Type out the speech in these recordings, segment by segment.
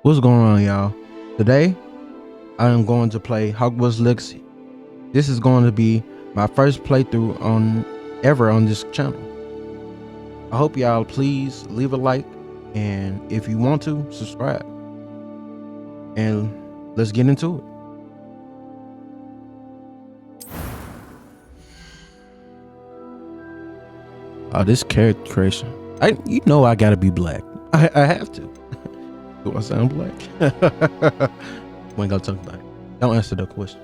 What's going on, y'all? Today, I am going to play Hogwarts Legacy. This is going to be my first playthrough on this channel. I hope y'all please leave a like, and if you want to, subscribe. And let's get into it. Oh, this character creation. I gotta be black. I have to. Do I sound black? We ain't gonna talk about it. Don't answer the question.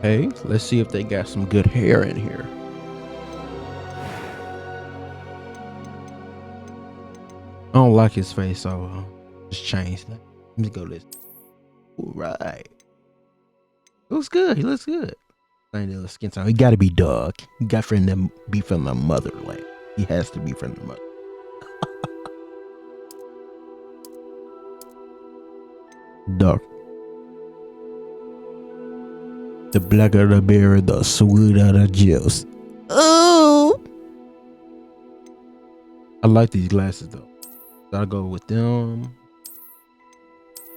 Hey, let's see if they got some good hair in here. I don't like his face, so just change that. Let me go this. All right. Looks good. He looks good. Ain't the skin tone. He gotta be dark. He got to be from the motherland. He has to be from the mother. Dark. The blacker the berry, the sweeter the juice. Oh! I like these glasses though. Gotta go with them.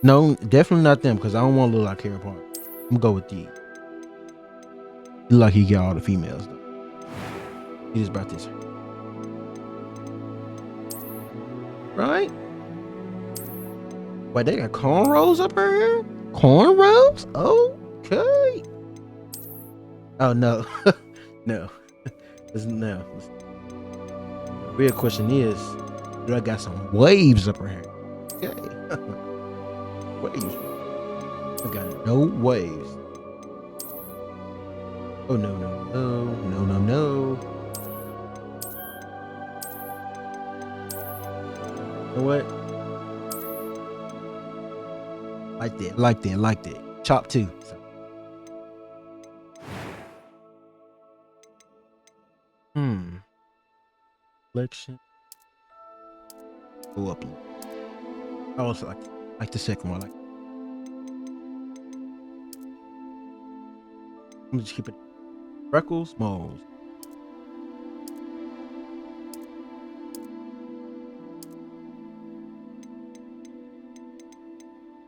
No, definitely not them, because I don't want to look like Harry Potter. I'm gonna go with these. He look like he got all the females though. He just about this. Right? Wait, they got cornrows up here? Cornrows? Okay. Oh no. No. No. Real question is, do I got some waves up here? Okay. Waves. I got no waves. Oh no. You know what? Like that. Chop two. Selection. Go up. I also like the second one. I'm just keep it. Freckles, moles.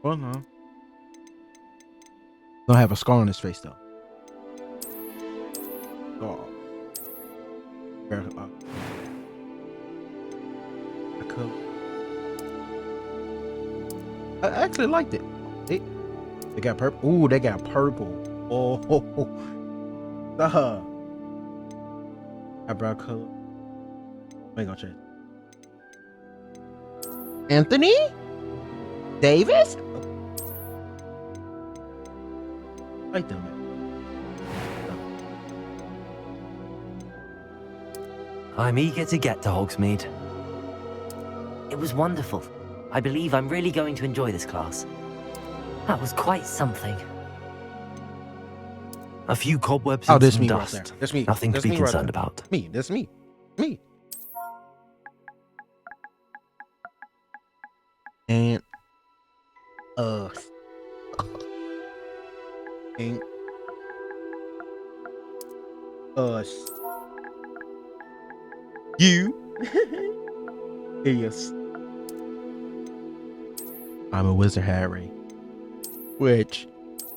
Well, no. Don't have a scar on his face though. Oh. I actually liked it. They got purple. Ooh, they got purple. Oh, eyebrow color. I ain't gonna change. Anthony Davis. I like them, man. I'm eager to get to Hogsmeade. It was wonderful. I believe I'm really going to enjoy this class. That was quite something. A few cobwebs Oh, and that's some me right dust. there. That's me. Nothing That's to be me right concerned there. about. Me. That's me. Me. And and us. You. Yes. I'm a wizard, Harry. Witch.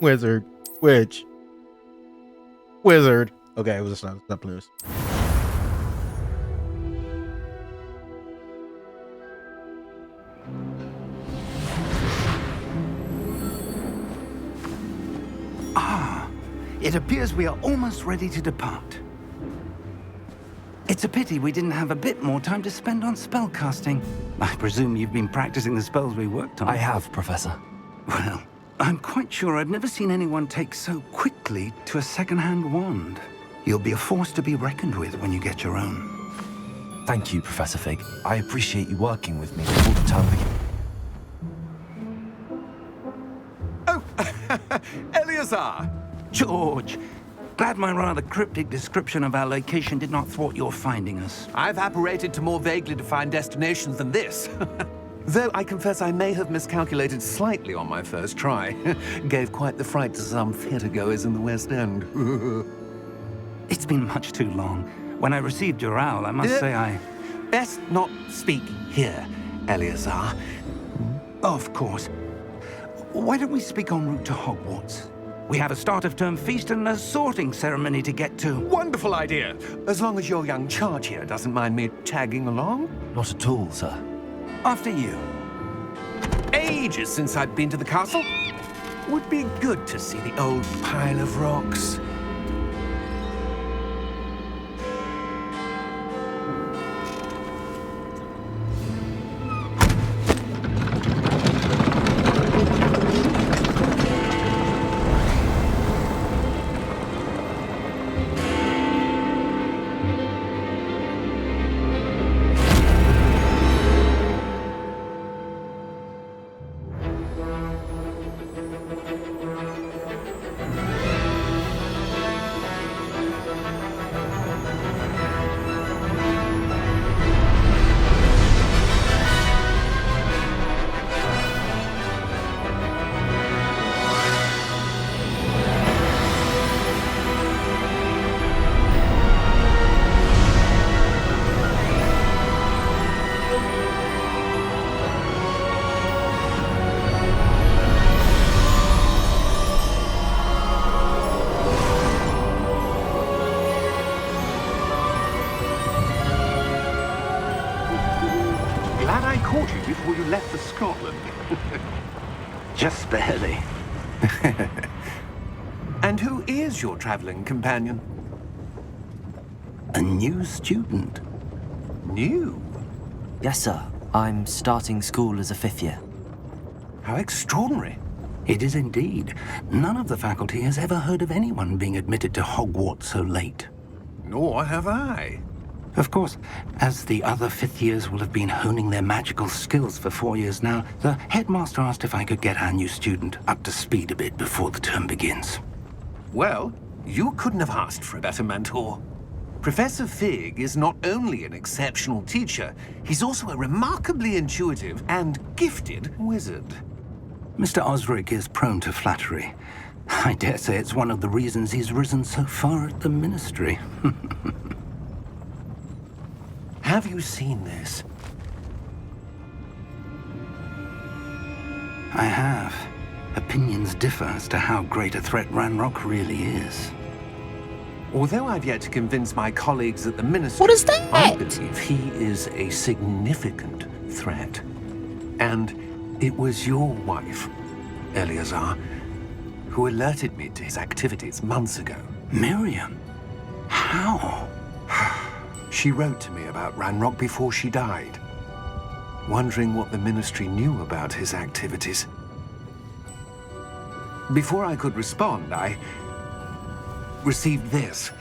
Wizard. Witch. Wizard. Okay, it was a stop lose. It appears we are almost ready to depart. It's a pity we didn't have a bit more time to spend on spellcasting. I presume you've been practicing the spells we worked on. I have, Professor. Well, I'm quite sure I've never seen anyone take so quickly to a second-hand wand. You'll be a force to be reckoned with when you get your own. Thank you, Professor Fig. I appreciate you working with me before the term begins. Oh, Eleazar! George, glad my rather cryptic description of our location did not thwart your finding us. I've apparated to more vaguely defined destinations than this. Though I confess I may have miscalculated slightly on my first try. Gave quite the fright to some theatre-goers in the West End. It's been much too long. When I received your owl, I must say I Best not speak here, Eleazar. Of course. Why don't we speak en route to Hogwarts? We have a start-of-term feast and a sorting ceremony to get to. Wonderful idea. As long as your young charge here doesn't mind me tagging along. Not at all, sir. After you. Ages since I'd been to the castle. Would be good to see the old pile of rocks. Glad I caught you before you left for Scotland. Just barely. And who is your traveling companion? A new student. New? Yes, sir. I'm starting school as a 5th year. How extraordinary. It is indeed. None of the faculty has ever heard of anyone being admitted to Hogwarts so late. Nor have I. Of course, as the other 5th years will have been honing their magical skills for 4 years now, the headmaster asked if I could get our new student up to speed a bit before the term begins. Well, you couldn't have asked for a better mentor. Professor Fig is not only an exceptional teacher, he's also a remarkably intuitive and gifted wizard. Mr. Osric is prone to flattery. I dare say it's one of the reasons he's risen so far at the ministry. Have you seen this? I have. Opinions differ as to how great a threat Ranrock really is. Although I've yet to convince my colleagues at the ministry, What is that? I believe he is a significant threat. And it was your wife, Eleazar, who alerted me to his activities months ago. Miriam? How? She wrote to me about Ranrock before she died, wondering what the ministry knew about his activities. Before I could respond, I received this.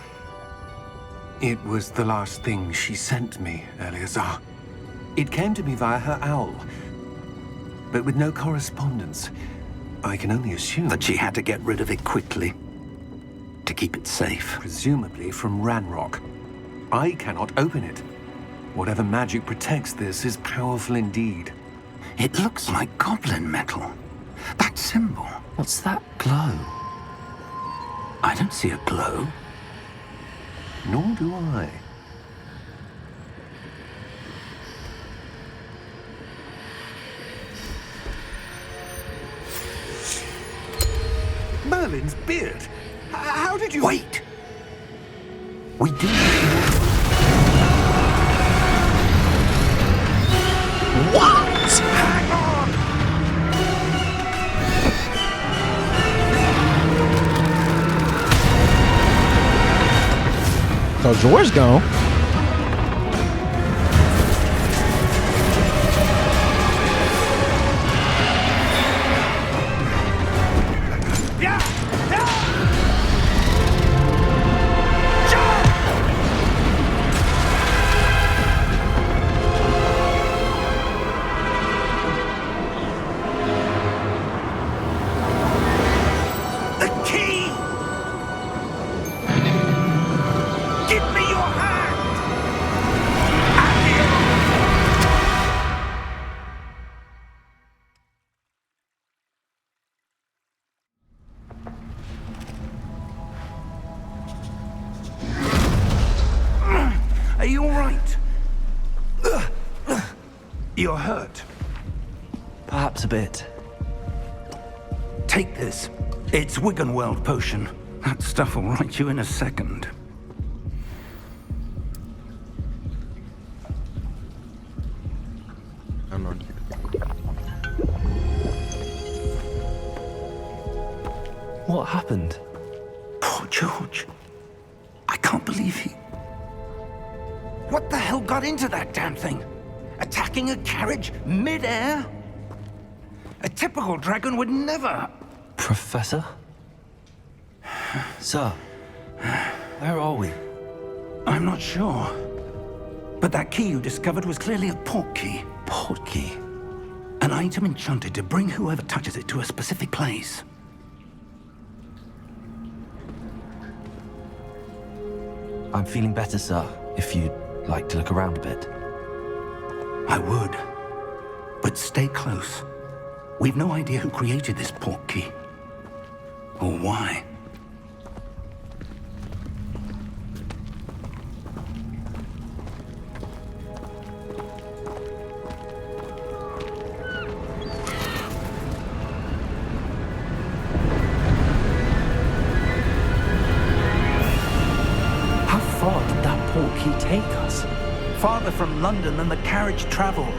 It was the last thing she sent me, Eleazar. It came to me via her owl, but with no correspondence. I can only assume That she had to get rid of it quickly to keep it safe. presumably from Ranrock. I cannot open it. Whatever magic protects this is powerful indeed. It looks like goblin metal. That symbol. What's that glow? I don't see a glow. Nor do I. Merlin's beard. How did you... Wait! We do. What? Hang on! So George gone. Yeah! Yeah! The key! Give me your hand! You're hurt. Perhaps a bit. Take this. It's Wiggenweld potion. That stuff will right you in a second. I'm on. What happened? Poor George. I can't believe he... What the hell got into that damn thing? Attacking a carriage mid-air? A typical dragon would never... Professor? Sir, where are we? I'm not sure. But that key you discovered was clearly a port key. Port key? An item enchanted to bring whoever touches it to a specific place. I'm feeling better, sir, if you'd like to look around a bit. I would. But stay close. We've no idea who created this port key. Or why. How far did that port key take us? Farther from London than the carriage traveled.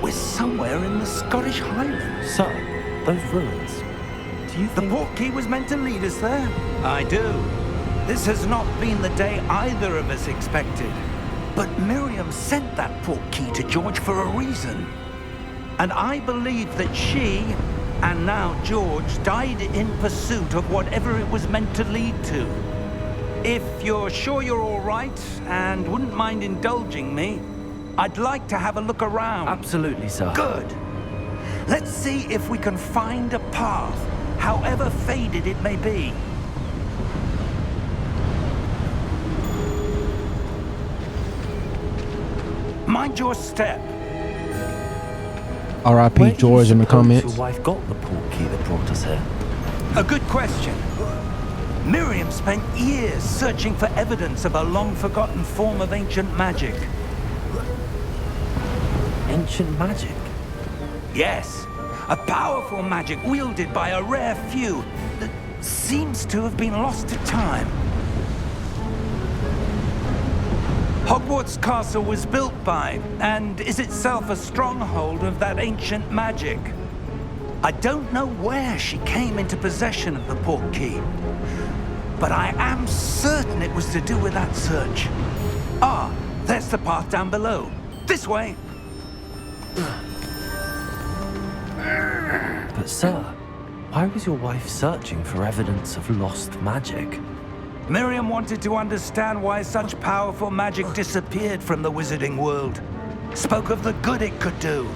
We're somewhere in the Scottish Highlands. Sir, those ruins. Do you The think... port key was meant to lead us there? I do. This has not been the day either of us expected. But Miriam sent that port key to George for a reason. And I believe that she, and now George, died in pursuit of whatever it was meant to lead to. If you're sure you're all right, and wouldn't mind indulging me, I'd like to have a look around. Absolutely, sir. Good. Let's see if we can find a path, however faded it may be. Mind your step. R.I.P. Where do you George in the suppose comments. your wife got the port key that brought us here? A good question. Miriam spent years searching for evidence of a long-forgotten form of ancient magic. Ancient magic? Yes, a powerful magic wielded by a rare few that seems to have been lost to time. Hogwarts Castle was built by, and is itself a stronghold of that ancient magic. I don't know where she came into possession of the port key, but I am certain it was to do with that search. Ah, there's the path down below. This way. But sir, why was your wife searching for evidence of lost magic? Miriam wanted to understand why such powerful magic disappeared from the wizarding world. Spoke of the good it could do.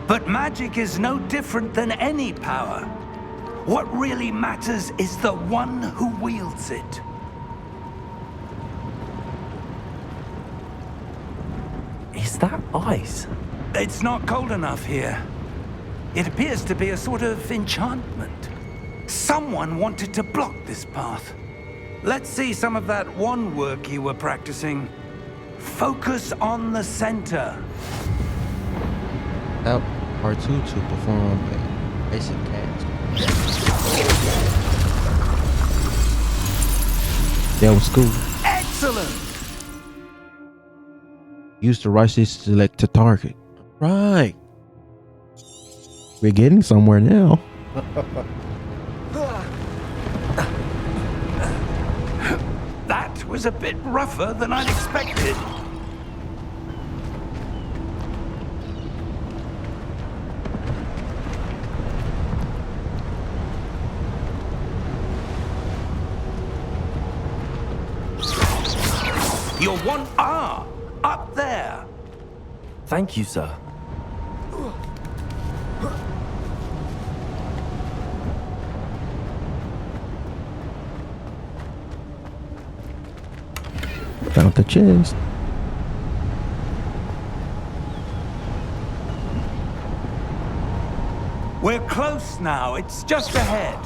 But magic is no different than any power. What really matters is the one who wields it. Is that ice? It's not cold enough here. It appears to be a sort of enchantment. Someone wanted to block this path. Let's see some of that wand work you were practicing. Focus on the center. Help R2 to perform a basic task. That was cool. Excellent! Use the right stick to select to target. Right. We're getting somewhere now. That was a bit rougher than I'd expected. You're 1R, up there. Thank you, sir. Found the chest. We're close now, it's just ahead.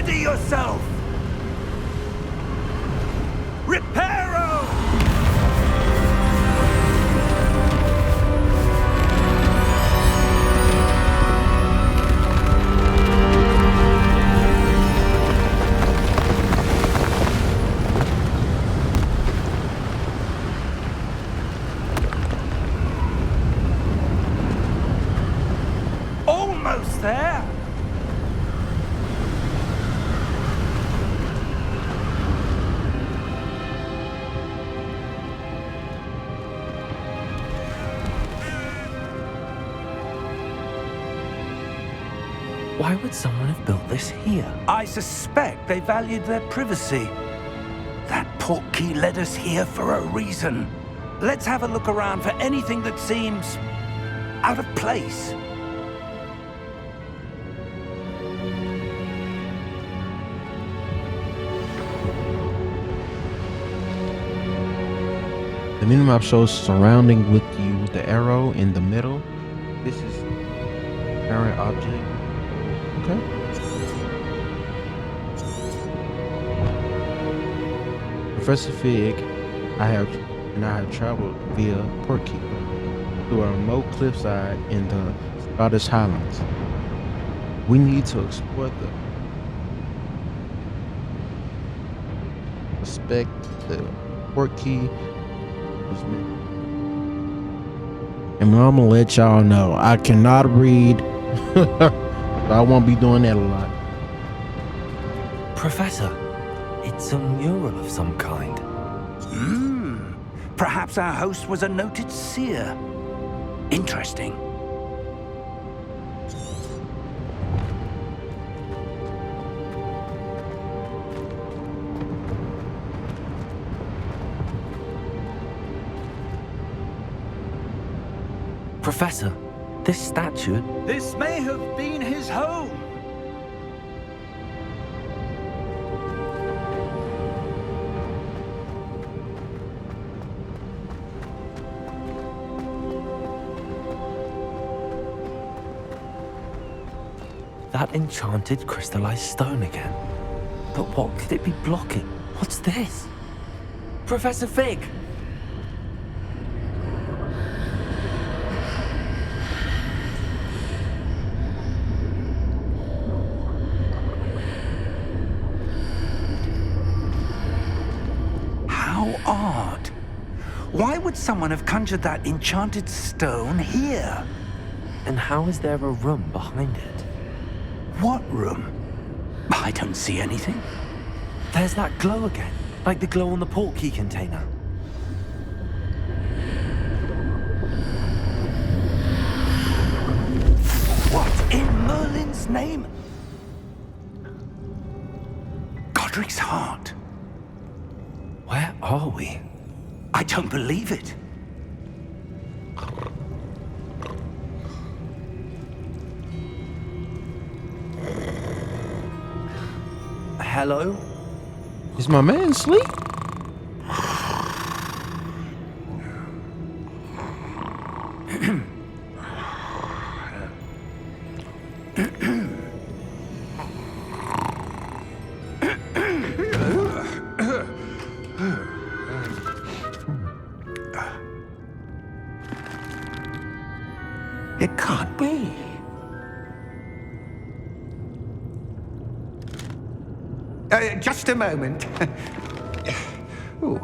Steady yourself! Reparo! Almost there! Why would someone have built this here? I suspect they valued their privacy. That portkey led us here for a reason. Let's have a look around for anything that seems out of place. The minimap shows surrounding with you with the arrow in the middle. This is current object. Okay. Professor Fig, I have traveled via Portkey to a remote cliffside in the Scottish Highlands. We need to explore the respect the Portkey. And I'm gonna let y'all know I cannot read. So I won't be doing that a lot. Professor, it's a mural of some kind. Perhaps our host was a noted seer. Interesting. Professor, this statue... This may have been his home. That enchanted crystallized stone again. But what could it be blocking? What's this? Professor Fig! How odd. Why would someone have conjured that enchanted stone here? And how is there a room behind it? What room? I don't see anything. There's that glow again, like the glow on the portkey container. What in Merlin's name? Godric's heart. Where are we? I don't believe it. Hello? Is my man asleep? It can't be. Just a moment. Ooh.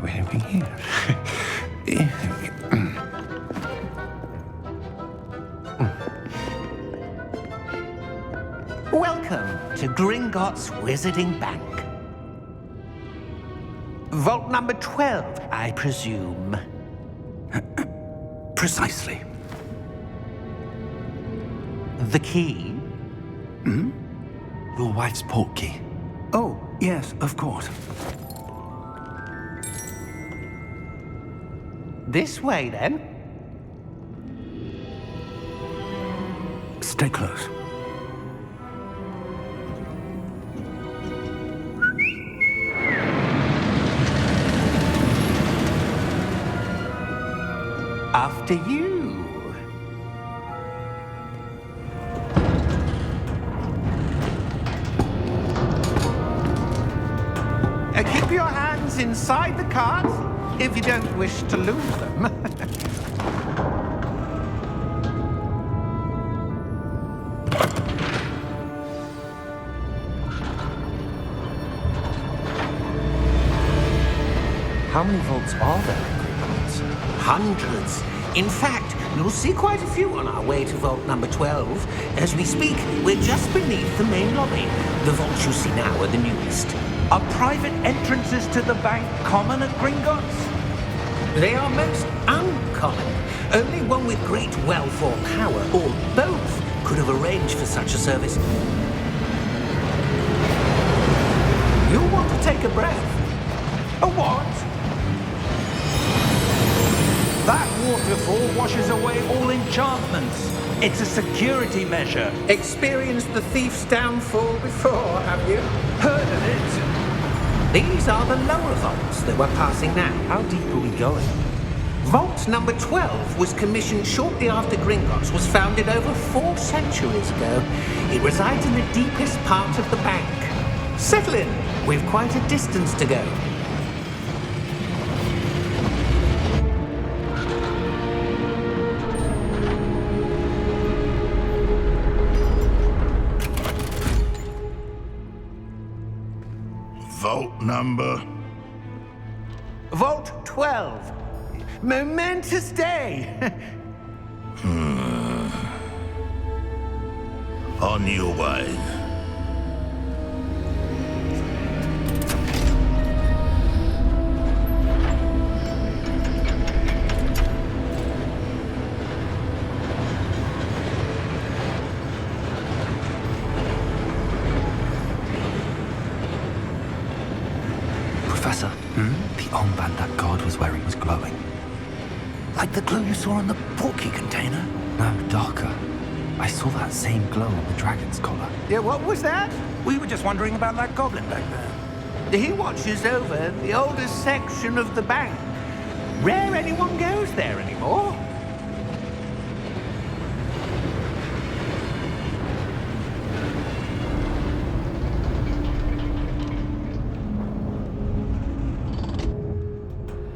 Where are we here? Welcome to Gringotts Wizarding Bank. Vault number 12, I presume. Precisely. The key? Your wife's portkey. Oh, yes, of course. This way, then. Stay close. After you. items inside the cart, if you don't wish to lose them. How many vaults are there in Hogwarts? Hundreds. In fact, you'll see quite a few on our way to vault number 12. As we speak, we're just beneath the main lobby. The vaults you see now are the newest. Are private entrances to the bank common at Gringotts? They are most uncommon. Only one with great wealth or power, or both, could have arranged for such a service. You'll want to take a breath. A what? That waterfall washes away all enchantments. It's a security measure. Experienced the thief's downfall before, have you? Heard of it? These are the lower vaults that we're passing now. How deep are we going? Vault number 12 was commissioned shortly after Gringotts was founded over 4 centuries ago. It resides in the deepest part of the bank. Settle in. We've quite a distance to go. Vault number? Vault 12. Momentous day. On your way. Professor, the armband that guard was wearing was glowing. Like the glue you saw in the portkey container? No, darker. I saw that same glow on the dragon's collar. Yeah, what was that? We were just wondering about that goblin back there. He watches over the oldest section of the bank. Rare anyone goes there anymore.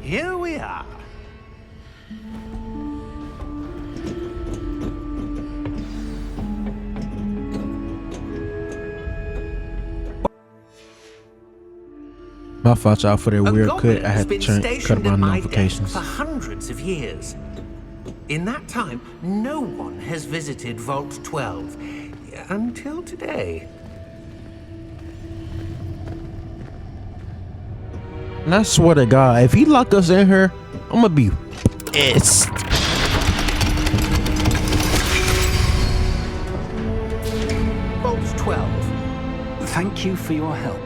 Here we are. My fault, y'all, for that A weird goblin cut. I has had to been cut stationed my at my notifications. desk for hundreds of years. In that time, no one has visited Vault 12 until today. And I swear to God, if he lock us in here, I'm gonna be pissed. Vault 12. Thank you for your help.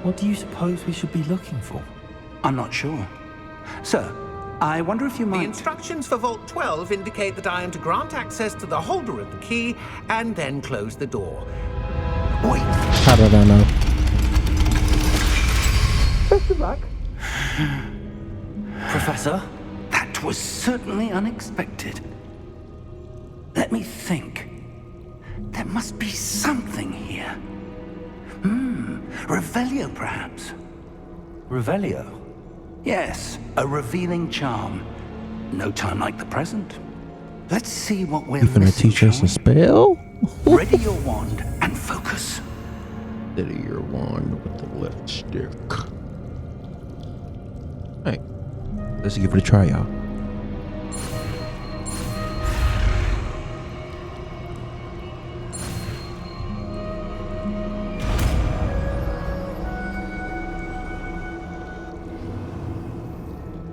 What do you suppose we should be looking for? I'm not sure. Sir, I wonder if you The might... instructions for Vault 12 indicate that I am to grant access to the holder of the key and then close the door. Wait. How did I know? Best of luck. Professor? That was certainly unexpected. Let me think. There must be something here. Revelio, perhaps? Revelio? Yes, a revealing charm. No time like the present. Let's see what we're You finna missing, teach us shall a spell? we? Ready your wand and focus. Steady your wand with the left stick. Hey, let's give it a try, y'all.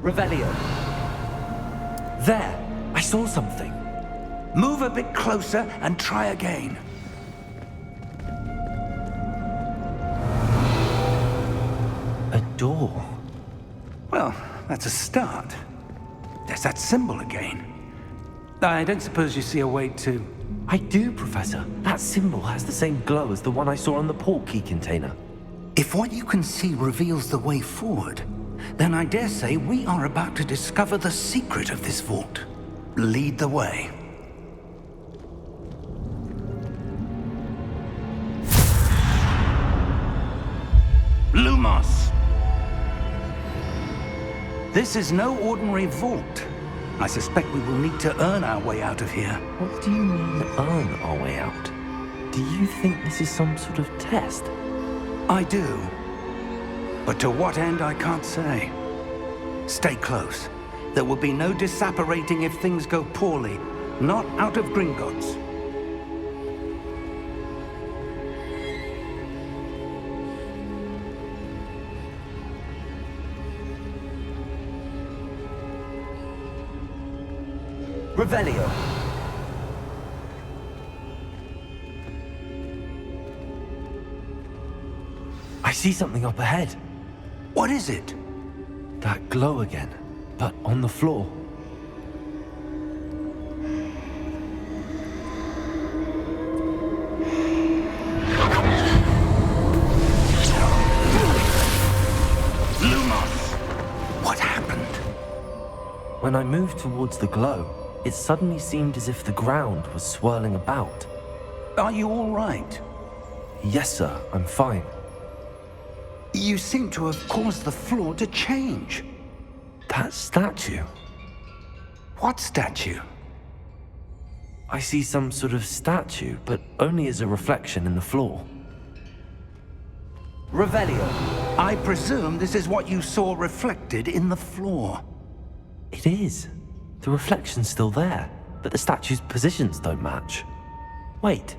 Revelio. There! I saw something. Move a bit closer and try again. A door. Well, that's a start. There's that symbol again. I don't suppose you see a way to... I do, Professor. That symbol has the same glow as the one I saw on the portkey container. If what you can see reveals the way forward, Then I dare say we are about to discover the secret of this vault. Lead the way. Lumos! This is no ordinary vault. I suspect we will need to earn our way out of here. What do you mean, earn our way out? Do you think this is some sort of test? I do. But to what end, I can't say. Stay close. There will be no disapparating if things go poorly. Not out of Gringotts. Revelio. I see something up ahead. What is it? That glow again, but on the floor. Lumos! What happened? When I moved towards the glow, it suddenly seemed as if the ground was swirling about. Are you all right? Yes, sir, I'm fine. You seem to have caused the floor to change. That statue. What statue? I see some sort of statue, but only as a reflection in the floor. Revelio. I presume this is what you saw reflected in the floor. It is. The reflection's still there, but the statue's positions don't match. Wait,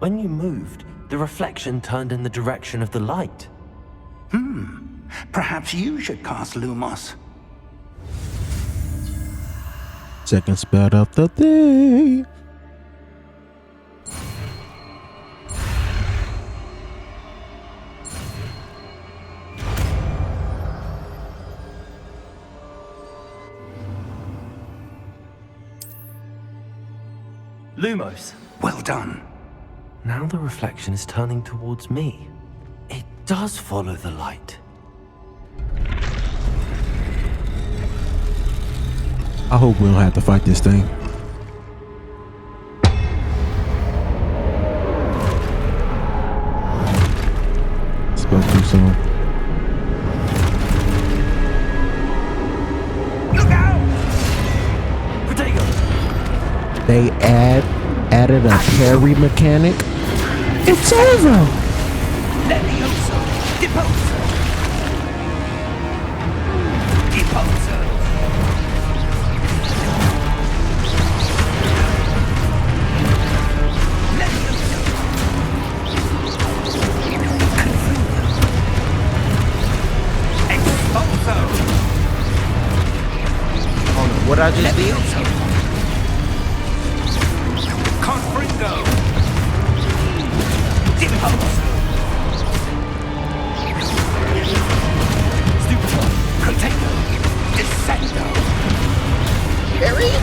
when you moved, the reflection turned in the direction of the light. Perhaps you should cast Lumos. Second spell of the day. Lumos. Well done. Now the reflection is turning towards me. It does follow the light. I hope we don't have to fight this thing. Spoke too soon. Look out! Potato! They added a parry mechanic. It's over. Levioso! Deposo! Deposo! Levioso! Confuso! Expulso! Hold on, what I just did? Levioso! Confringo! Deposo! Stupefy! Potato! Descendo! Harry!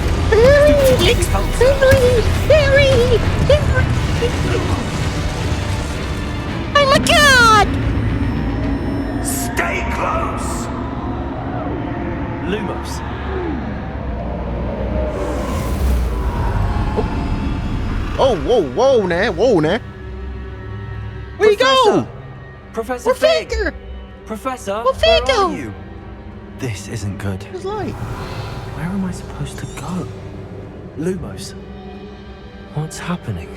Expulso! Harry! I'm a god! Stay close! Lumos. Oh, whoa now. Where you go? Professor Fig! Fig! Professor, Well, where Figo! are you? This isn't good. It's light. Where am I supposed to go? Lumos. What's happening?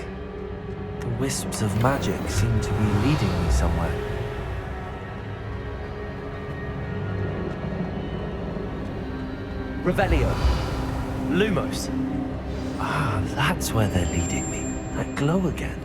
The wisps of magic seem to be leading me somewhere. Revelio. Lumos. Ah, that's where they're leading me. That glow again.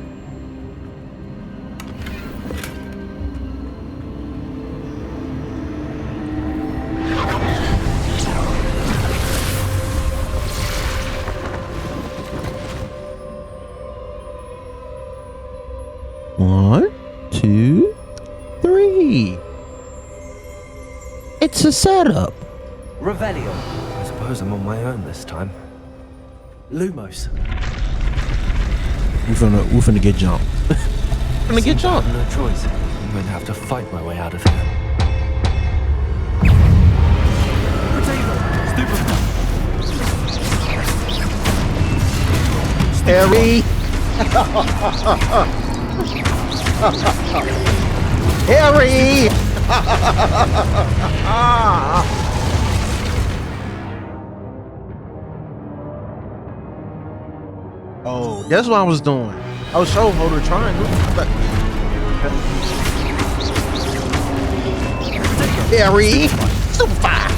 One, two, three. It's a setup. Revelio. I suppose I'm on my own this time. Lumos. We're finna get jumped. We're finna get jumped. No choice. I'm going to have to fight my way out of here. Harry! Harry! Oh, that's what I was doing. I was showing her the triangle. Harry! Super fire!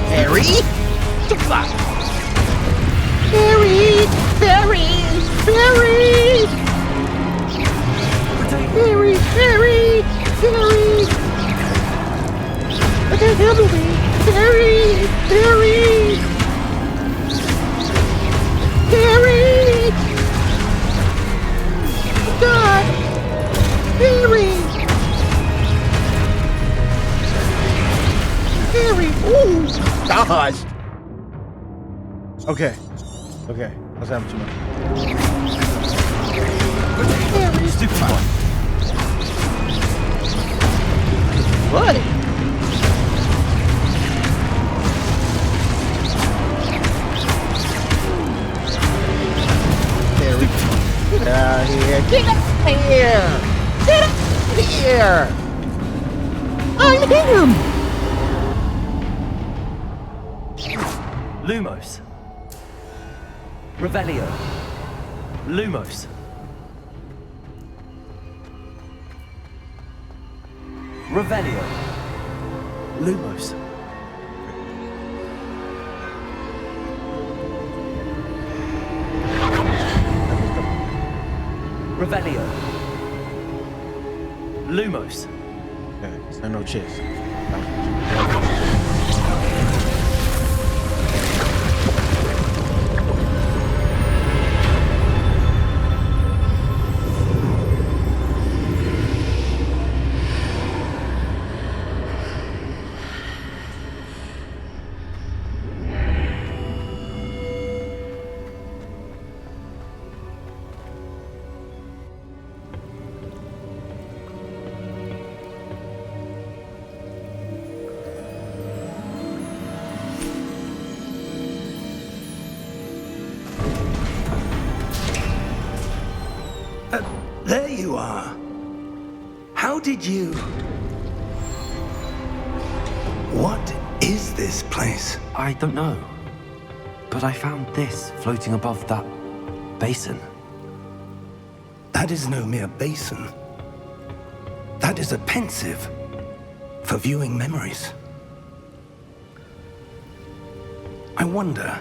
Harry! Super fire! Harry! Harry! Harry! Harry! Harry! Harry! I can't handle me! Harry! Harry! Harry! God! Harry! Harry! Ooh! Gosh! Okay. Okay. I was having too much. Harry! What? Harry, get out of here! Get out of here! Get out of here! I'm him! Lumos. Revelio. Lumos. Revelio. Lumos. Revelio. Lumos. Okay, so no chess. There you are. How did you... What is this place? I don't know. But I found this floating above that basin. That is no mere basin. That is a pensive for viewing memories. I wonder...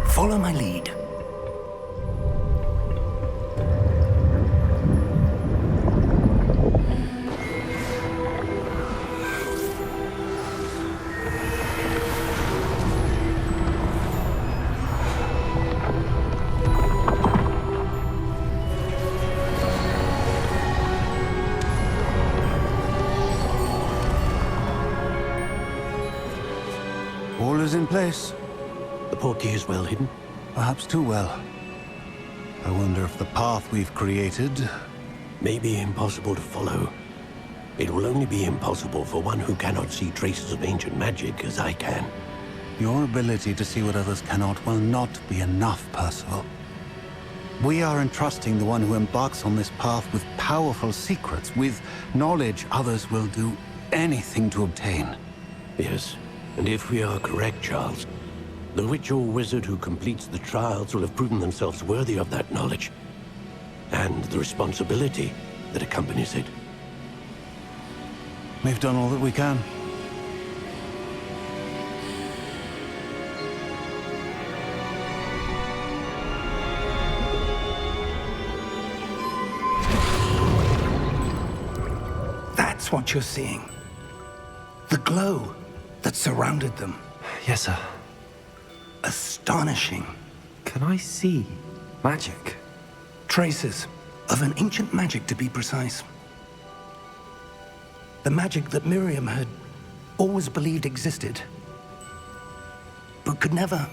Follow my lead. All is in place. The portkey is well hidden. Perhaps too well. I wonder if the path we've created... May be impossible to follow. It will only be impossible for one who cannot see traces of ancient magic as I can. Your ability to see what others cannot will not be enough, Percival. We are entrusting the one who embarks on this path with powerful secrets, with knowledge others will do anything to obtain. Yes, and if we are correct, Charles, the witch or wizard who completes the trials will have proven themselves worthy of that knowledge, and the responsibility that accompanies it. We've done all that we can. That's what you're seeing. The glow that surrounded them. Yes, sir. Astonishing. Can I see magic? Traces Of an ancient magic, to be precise. The magic that Miriam had always believed existed, but could never.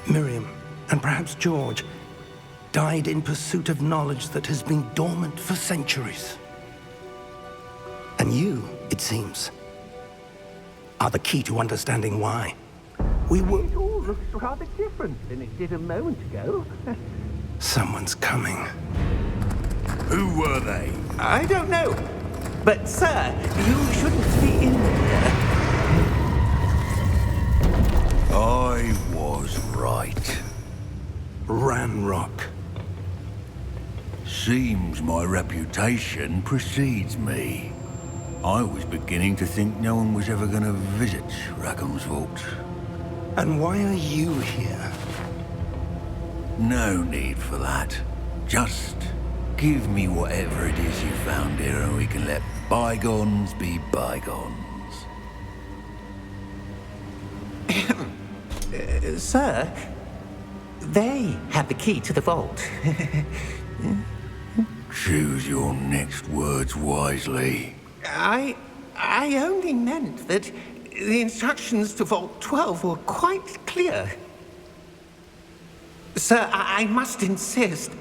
Miriam, and perhaps George, died in pursuit of knowledge that has been dormant for centuries. And you, it seems, are the key to understanding why. We were... It all looks rather different than it did a moment ago. Someone's coming. Who were they? I don't know. But, sir, you shouldn't be in here. I was right. Ranrock. Seems my reputation precedes me. I was beginning to think no one was ever going to visit Rackham's vault. And why are you here? No need for that. Just give me whatever it is you found here and we can let bygones be bygones. Sir, they have the key to the vault. Choose your next words wisely. I only meant that the instructions to Vault 12 were quite clear. Sir, I must insist.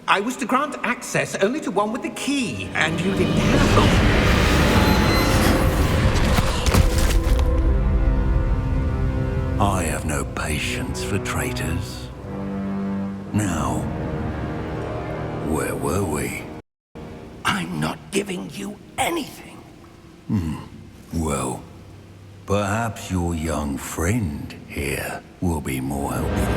I was to grant access only to one with the key, and you didn't have it. I have no patience for traitors. Now, where were we? I'm not giving you anything. Well, perhaps your young friend here will be more helpful.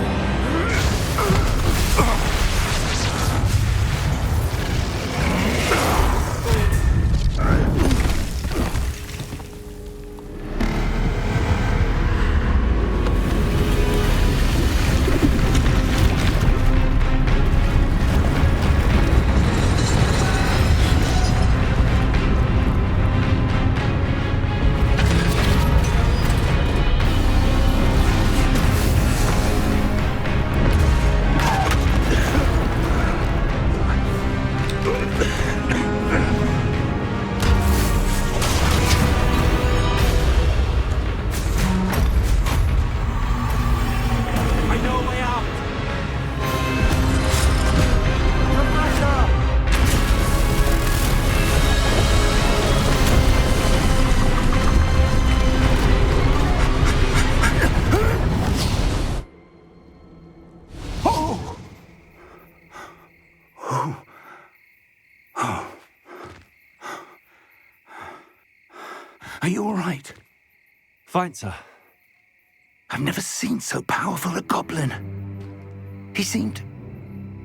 Are you all right? Fine, sir. I've never seen so powerful a goblin. He seemed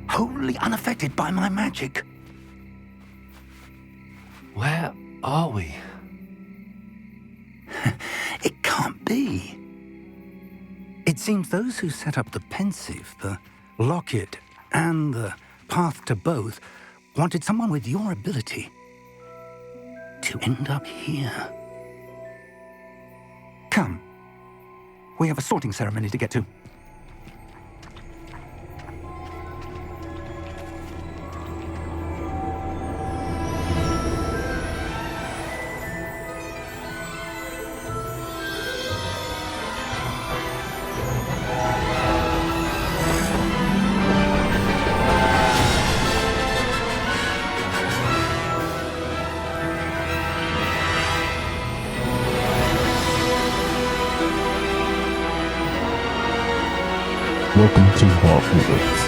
wholly unaffected by my magic. Where are we? It can't be. It seems those who set up the pensive, the locket, and the path to both wanted someone with your ability to end up here. Come. We have a sorting ceremony to get to. Welcome to Hogwarts.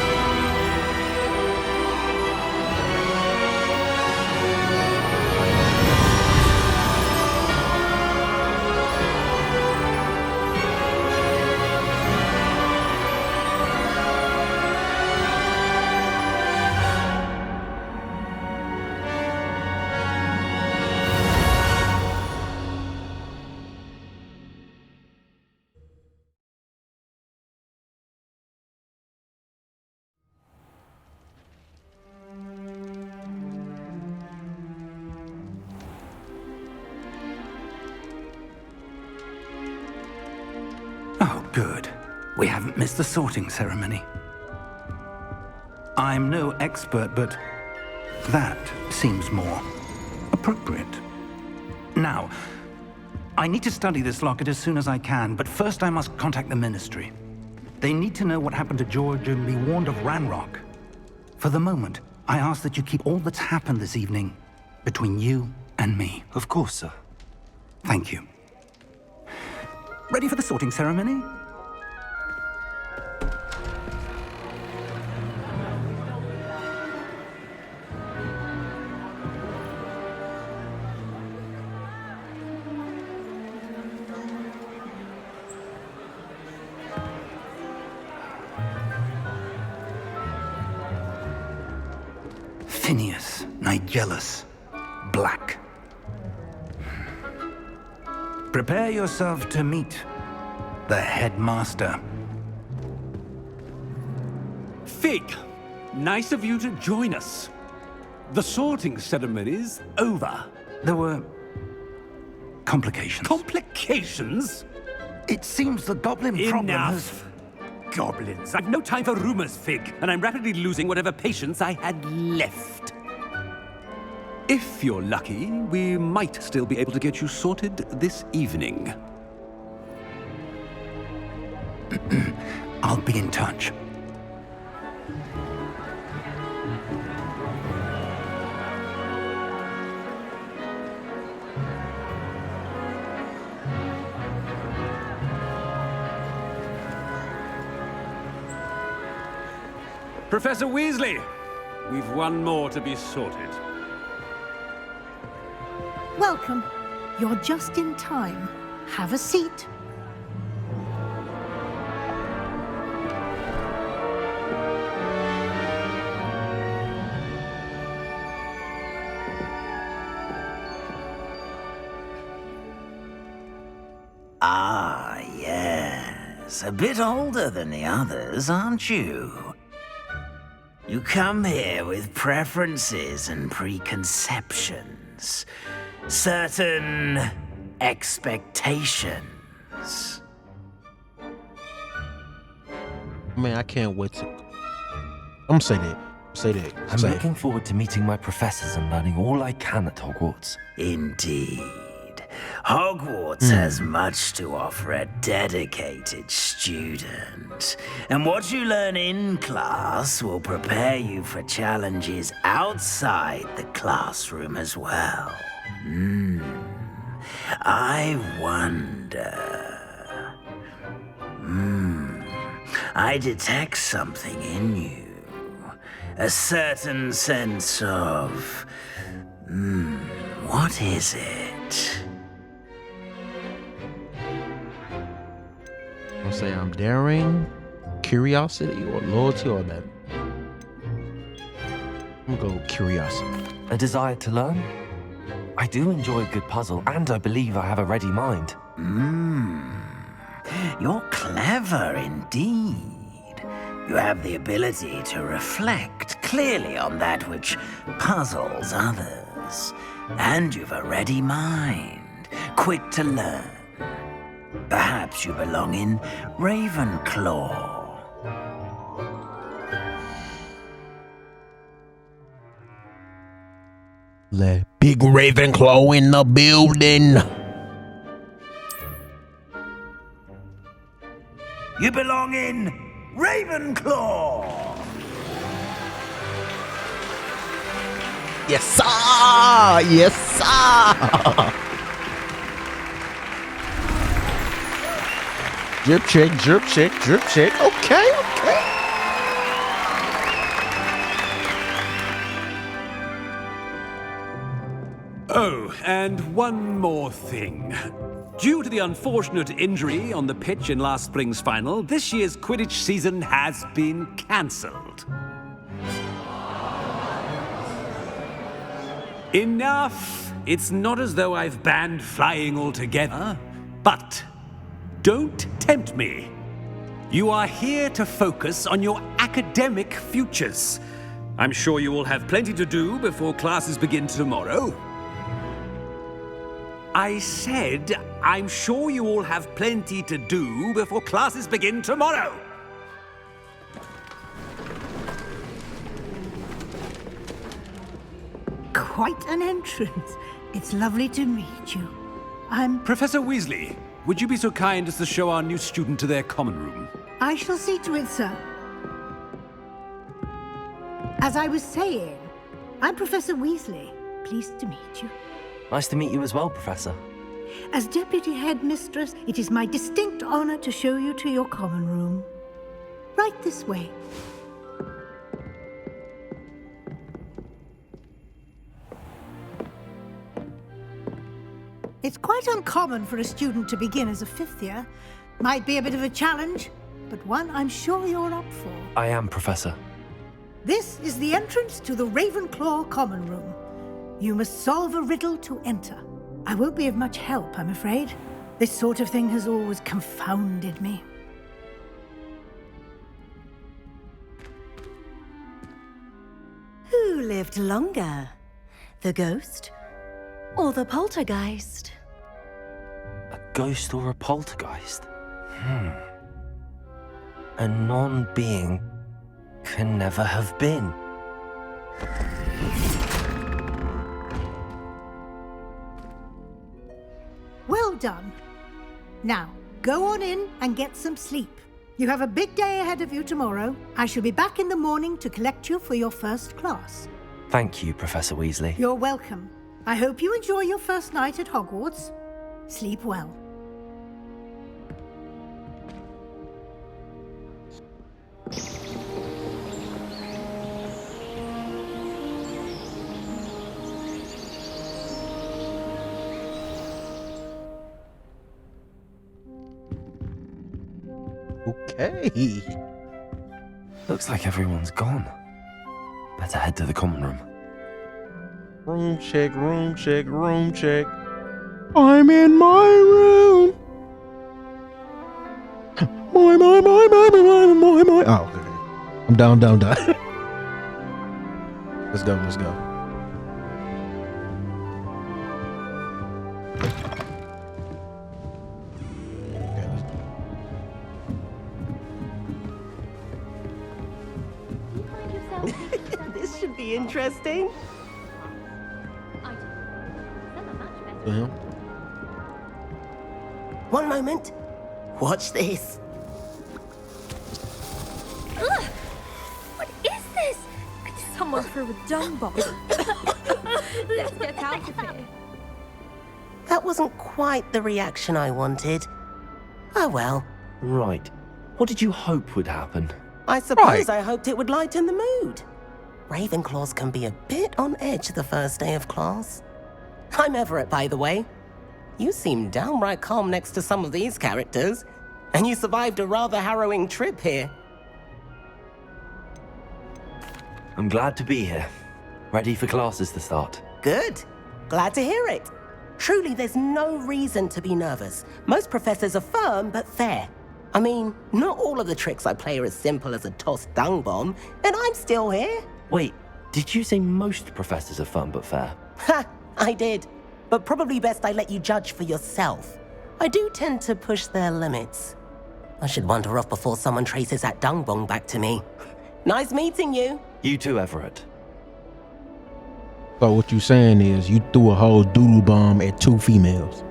Oh, good. We haven't missed the sorting ceremony. I'm no expert, but that seems more appropriate. Now, I need to study this locket as soon as I can, but first I must contact the Ministry. They need to know what happened to George and be warned of Ranrock. For the moment, I ask that you keep all that's happened this evening between you and me. Of course, sir. Thank you. Ready for the sorting ceremony? Phineas, Nigellus, Black. Prepare yourself to meet the headmaster. Fig, nice of you to join us. The sorting ceremony's over. There were complications. Complications? It seems the goblin problem has... Enough! Goblins. I've no time for rumors, Fig, and I'm rapidly losing whatever patience I had left. If you're lucky, we might still be able to get you sorted this evening. I'll be in touch. Professor Weasley, we've one more to be sorted. Welcome. You're just in time. Have a seat. Ah, yes. A bit older than the others, aren't you? You come here with preferences and preconceptions. Certain expectations. Man, I can't wait to... I'm gonna say that. I'm looking forward to meeting my professors and learning all I can at Hogwarts. Indeed. Hogwarts has much to offer a dedicated student. And what you learn in class will prepare you for challenges outside the classroom as well. I wonder... I detect something in you. A certain sense of... what is it? I'm gonna say I'm daring, curiosity, or loyalty, or that. I'm gonna go curiosity. A desire to learn? I do enjoy a good puzzle, and I believe I have a ready mind. You're clever indeed. You have the ability to reflect clearly on that which puzzles others. And you've a ready mind, quick to learn. Perhaps you belong in Ravenclaw. Big Ravenclaw in the building. You belong in Ravenclaw. Yes, sir. Yes, sir. Drip check, drip check, drip check. Okay, okay. Oh, and one more thing. Due to the unfortunate injury on the pitch in last spring's final, this year's Quidditch season has been cancelled. Enough! It's not as though I've banned flying altogether, but don't tempt me. You are here to focus on your academic futures. I'm sure you will have plenty to do before classes begin tomorrow. I said, I'm sure you all have plenty to do before classes begin tomorrow. quite an entrance. It's lovely to meet you. I'm... Professor Weasley, would you be so kind as to show our new student to their common room? I shall see to it, sir. As I was saying, I'm Professor Weasley. Pleased to meet you. Nice to meet you as well, Professor. As Deputy Headmistress, it is my distinct honor to show you to your common room. Right this way. It's quite uncommon for a student to begin as a fifth year. Might be a bit of a challenge, but one I'm sure you're up for. I am, Professor. This is the entrance to the Ravenclaw common room. You must solve a riddle to enter. I won't be of much help, I'm afraid. This sort of thing has always confounded me. Who lived longer? The ghost or the poltergeist? A ghost or a poltergeist? A non-being can never have been. Well done. Now, go on in and get some sleep. You have a big day ahead of you tomorrow. I shall be back in the morning to collect you for your first class. Thank you, Professor Weasley. You're welcome. I hope you enjoy your first night at Hogwarts. Sleep well. Okay. Looks like everyone's gone. Better head to the common room. Room check, room check, room check. I'm in my room. My. Oh, okay. I'm down. Let's go. This should be interesting. One moment. Watch this. Ugh! What is this? Someone threw a dung bomb. Let's get out of here. That wasn't quite the reaction I wanted. Oh well. Right. What did you hope would happen? I suppose I hoped it would lighten the mood. Ravenclaws can be a bit on edge the first day of class. I'm Everett, by the way. You seem downright calm next to some of these characters, and you survived a rather harrowing trip here. I'm glad to be here. Ready for classes to start. Good. Glad to hear it. Truly, there's no reason to be nervous. Most professors are firm but fair. I mean, not all of the tricks I play are as simple as a tossed dung bomb, and I'm still here. Wait, did you say most professors are fun but fair? Ha! I did. But probably best I let you judge for yourself. I do tend to push their limits. I should wander off before someone traces that dung bomb back to me. Nice meeting you. You too, Everett. So what you saying is you threw a whole doodle bomb at 2 females.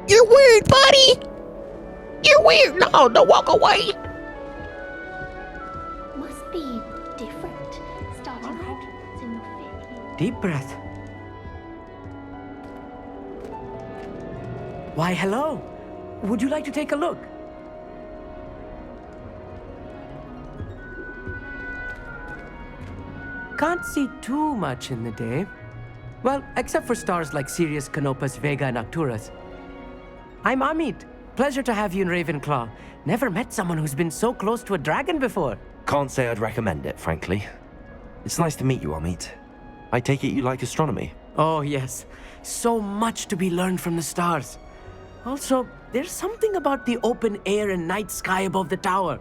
You're weird, buddy. You're weird. No, don't walk away. Must be different. Starting Hogwarts in your 5th year. Deep breath. Why, hello. Would you like to take a look? Can't see too much in the day. Well, except for stars like Sirius, Canopus, Vega, and Arcturus. I'm Amit. Pleasure to have you in Ravenclaw. Never met someone who's been so close to a dragon before. Can't say I'd recommend it, frankly. It's nice to meet you, Amit. I take it you like astronomy? Oh, yes. So much to be learned from the stars. Also, there's something about the open air and night sky above the tower.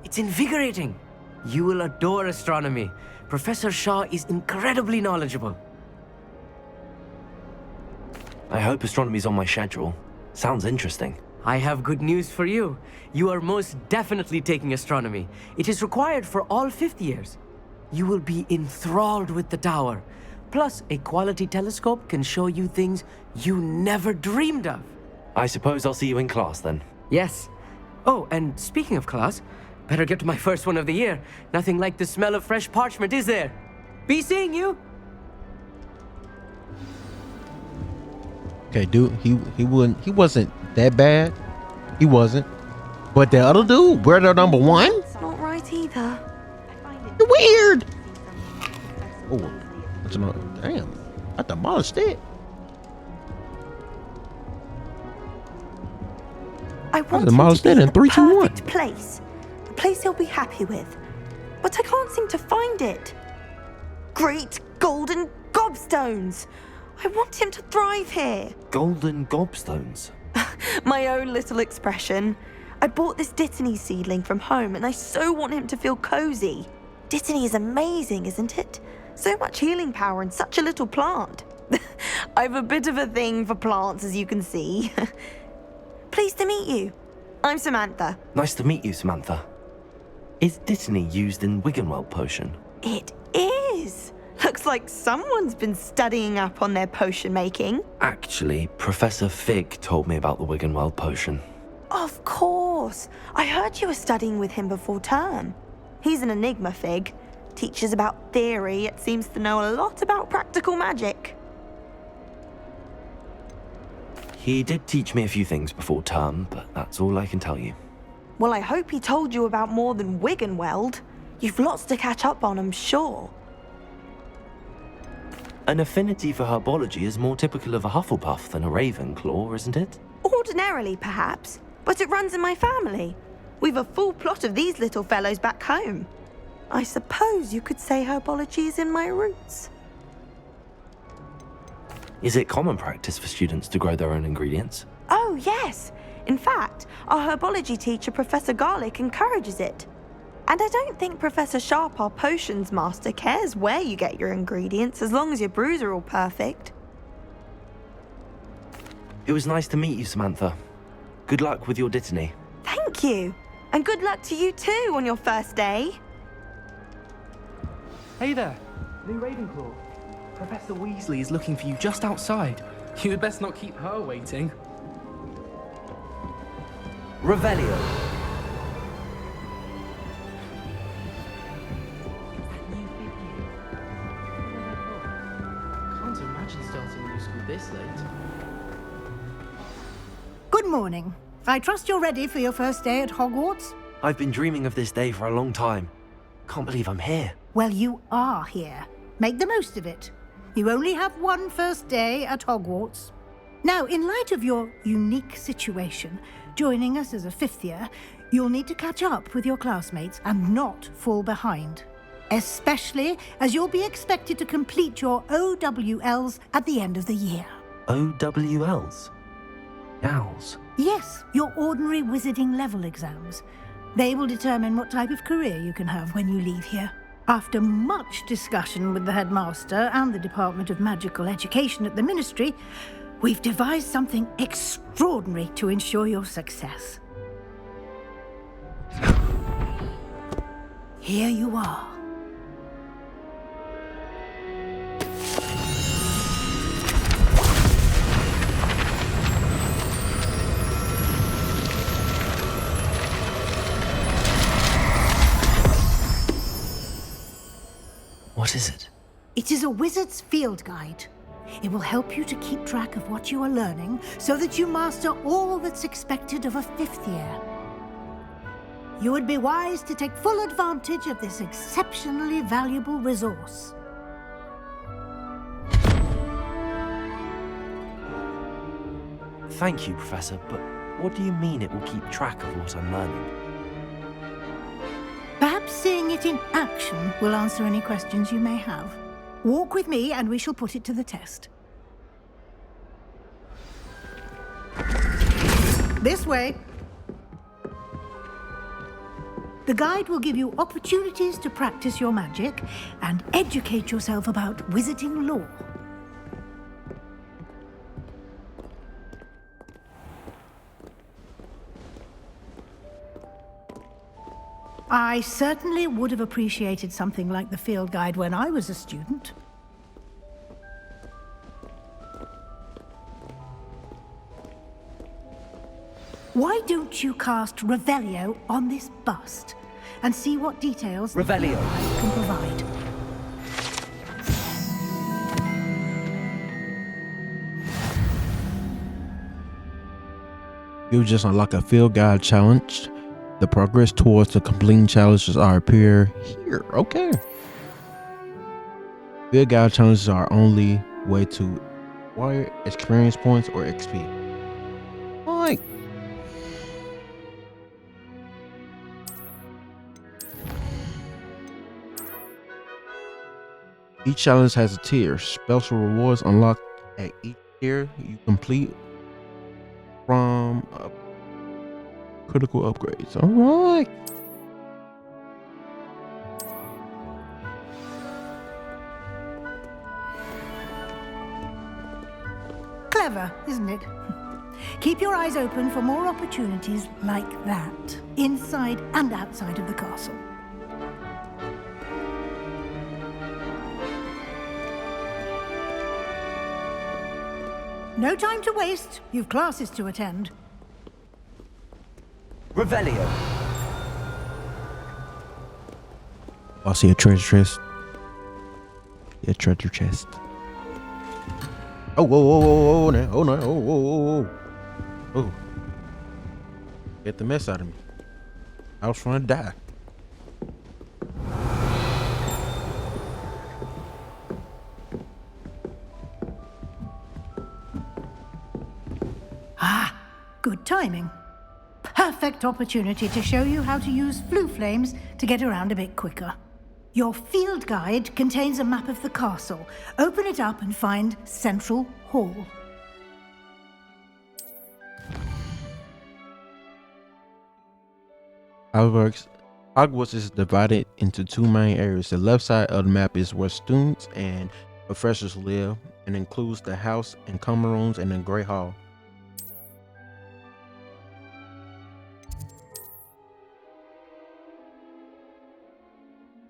It's invigorating. You will adore astronomy. Professor Shaw is incredibly knowledgeable. I hope astronomy's on my schedule. Sounds interesting. I have good news for you. You are most definitely taking astronomy. It is required for all 5th years. You will be enthralled with the tower. Plus, a quality telescope can show you things you never dreamed of. I suppose I'll see you in class then. Yes. Oh, and speaking of class, better get to my first one of the year. Nothing like the smell of fresh parchment, is there? Be seeing you. Okay, dude, he wasn't that bad. He wasn't. But the other dude, brother number one, It's not right either. you're weird. Oh, that's another. Damn, I demolished it. I want him to demolished be it in in 3, the 2, 1. perfect place. A place he'll be happy with. But I can't seem to find it. Great golden gobstones! I want him to thrive here. Golden gobstones. My own little expression. I bought this Dittany seedling from home and I so want him to feel cozy. Dittany is amazing, isn't it? So much healing power in such a little plant. I've a bit of a thing for plants, as you can see. Pleased to meet you. I'm Samantha. Nice to meet you, Samantha. Is Dittany used in Wiggenweld potion? It is. Looks like someone's been studying up on their potion making. Actually, Professor Fig told me about the Wiggenweld potion. Of course. I heard you were studying with him before term. He's an enigma, Fig. Teaches about theory, yet seems to know a lot about practical magic. He did teach me a few things before term, but that's all I can tell you. Well, I hope he told you about more than Wiggenweld. You've lots to catch up on, I'm sure. An affinity for herbology is more typical of a Hufflepuff than a Ravenclaw, isn't it? Ordinarily, perhaps, but it runs in my family. We've a full plot of these little fellows back home. I suppose you could say herbology is in my roots. Is it common practice for students to grow their own ingredients? Oh, yes. In fact, our herbology teacher, Professor Garlick, encourages it. And I don't think Professor Sharp, our potions master, cares where you get your ingredients as long as your brews are all perfect. It was nice to meet you, Samantha. Good luck with your Dittany. Thank you. And good luck to you too on your first day. Hey there, new Ravenclaw. Professor Weasley is looking for you just outside. You had best not keep her waiting. Revelio. Can't imagine starting new school this late. Good morning. I trust you're ready for your first day at Hogwarts? I've been dreaming of this day for a long time. Can't believe I'm here. Well, you are here. Make the most of it. You only have one first day at Hogwarts. Now, in light of your unique situation, joining us as a fifth year, you'll need to catch up with your classmates and not fall behind. Especially as you'll be expected to complete your OWLs at the end of the year. OWLs? Owls? Yes, your ordinary wizarding level exams. They will determine what type of career you can have when you leave here. After much discussion with the headmaster and the Department of Magical Education at the Ministry, we've devised something extraordinary to ensure your success. Here you are. What is it? It is a wizard's field guide. It will help you to keep track of what you are learning so that you master all that's expected of a fifth year. You would be wise to take full advantage of this exceptionally valuable resource. Thank you, Professor, but what do you mean it will keep track of what I'm learning? Perhaps seeing it in action will answer any questions you may have. Walk with me and we shall put it to the test. This way. The guide will give you opportunities to practice your magic and educate yourself about wizarding lore. I certainly would have appreciated something like the field guide when I was a student. Why don't you cast Revelio on this bust and see what details Revelio can provide? You just unlock a field guide challenge. The progress towards the completing challenges are appear here. Okay. Field guide challenges are only way to acquire experience points or XP. Alright. Each challenge has a tier. Special rewards unlocked at each tier you complete from critical upgrades. Alright. Clever, isn't it? Keep your eyes open for more opportunities like that, inside and outside of the castle. No time to waste. You've classes to attend. Revelio. I see a treasure chest. A treasure chest. Oh, whoa, whoa, whoa, whoa, now. Oh, no. Oh, whoa, whoa, whoa. Oh. Get the mess out of me. I was trying to die. Ah, good timing. Perfect opportunity to show you how to use flue flames to get around a bit quicker. Your field guide contains a map of the castle. Open it up and find Central Hall. Hogwarts is divided into two main areas. The left side of the map is where students and professors live and includes the house and common rooms and the Great Hall.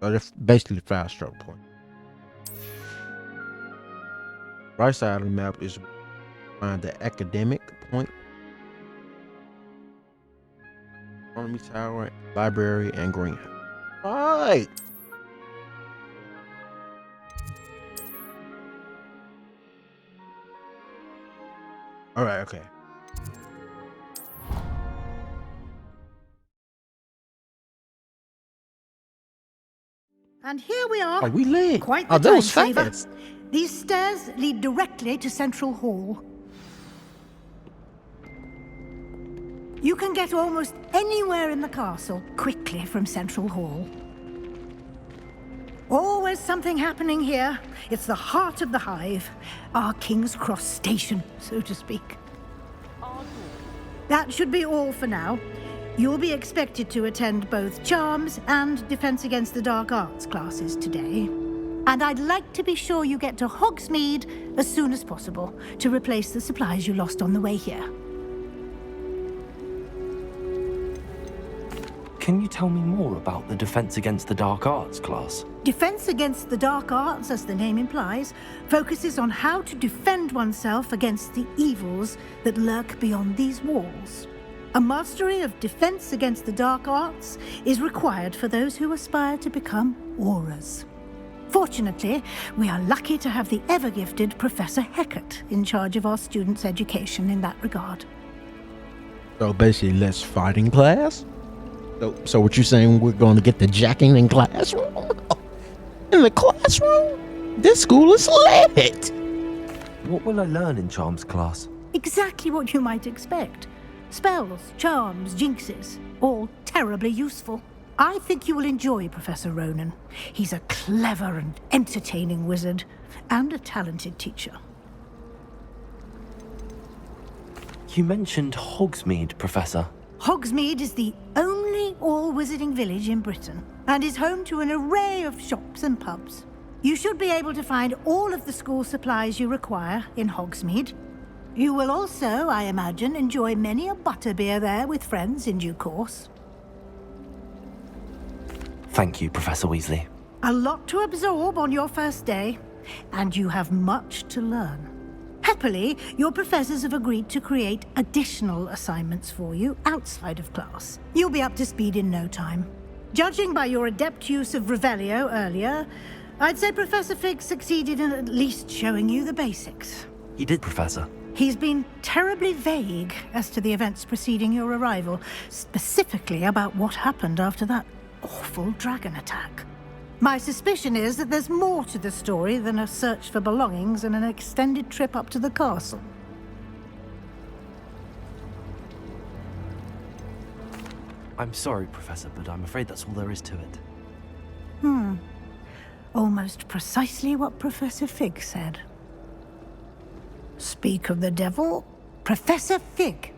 So they're basically 5-stroke point. Right side of the map is find the academic point, Astronomy Tower, Library, and Greenhouse. Alright. Alright, okay. And here we are. Oh, we lit. Quite Oh, the that was time saver. fast. These stairs lead directly to Central Hall. You can get almost anywhere in the castle quickly from Central Hall. Always something happening here. It's the heart of the hive, our King's Cross station, so to speak. That should be all for now. You'll be expected to attend both Charms and Defense Against the Dark Arts classes today. And I'd like to be sure you get to Hogsmeade as soon as possible to replace the supplies you lost on the way here. Can you tell me more about the Defense Against the Dark Arts class? Defense Against the Dark Arts, as the name implies, focuses on how to defend oneself against the evils that lurk beyond these walls. A mastery of Defense Against the Dark Arts is required for those who aspire to become Aurors. Fortunately, we are lucky to have the ever-gifted Professor Hecat in charge of our students' education in that regard. So basically, less fighting class? So what you're saying, we're going to get the jacking in classroom? In the classroom? This school is lit! What will I learn in Charms class? Exactly what you might expect. Spells, charms, jinxes, all terribly useful. I think you will enjoy Professor Ronan. He's a clever and entertaining wizard, and a talented teacher. You mentioned Hogsmeade, Professor. Hogsmeade is the only all-wizarding village in Britain, and is home to an array of shops and pubs. You should be able to find all of the school supplies you require in Hogsmeade. You will also, I imagine, enjoy many a butterbeer there with friends in due course. Thank you, Professor Weasley. A lot to absorb on your first day, and you have much to learn. Happily, your professors have agreed to create additional assignments for you outside of class. You'll be up to speed in no time. Judging by your adept use of Revelio earlier, I'd say Professor Fig succeeded in at least showing you the basics. He did, Professor. He's been terribly vague as to the events preceding your arrival, specifically about what happened after that awful dragon attack. My suspicion is that there's more to the story than a search for belongings and an extended trip up to the castle. I'm sorry, Professor, but I'm afraid that's all there is to it. Almost precisely what Professor Fig said. Speak of the devil, Professor Fig.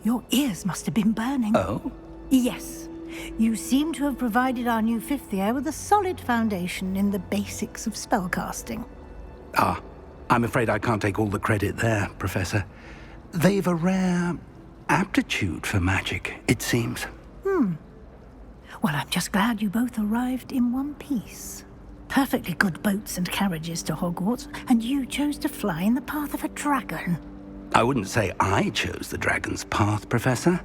Your ears must have been burning. Oh? Yes. You seem to have provided our new fifth year with a solid foundation in the basics of spellcasting. Ah, I'm afraid I can't take all the credit there, Professor. They've a rare aptitude for magic, it seems. Well, I'm just glad you both arrived in one piece. Perfectly good boats and carriages to Hogwarts, and you chose to fly in the path of a dragon. I wouldn't say I chose the dragon's path, Professor.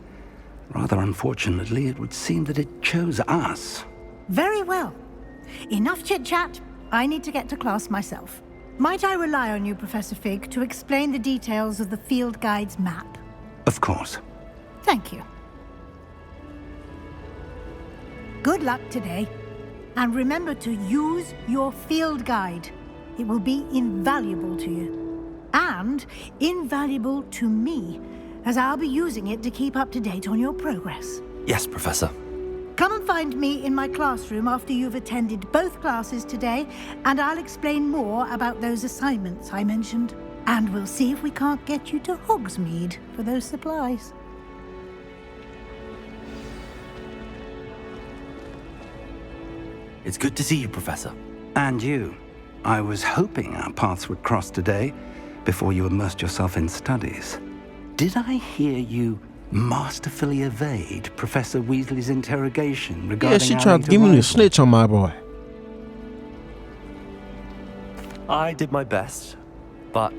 Rather unfortunately, it would seem that it chose us. Very well. Enough chit-chat. I need to get to class myself. Might I rely on you, Professor Fig, to explain the details of the field guide's map? Of course. Thank you. Good luck today. And remember to use your field guide. It will be invaluable to you. And invaluable to me, as I'll be using it to keep up to date on your progress. Yes, Professor. Come and find me in my classroom after you've attended both classes today, and I'll explain more about those assignments I mentioned. And we'll see if we can't get you to Hogsmeade for those supplies. It's good to see you, Professor. And you. I was hoping our paths would cross today, before you immersed yourself in studies. Did I hear you masterfully evade Professor Weasley's interrogation regarding Yeah, she our tried to give me a arrival? snitch on my boy. I did my best, but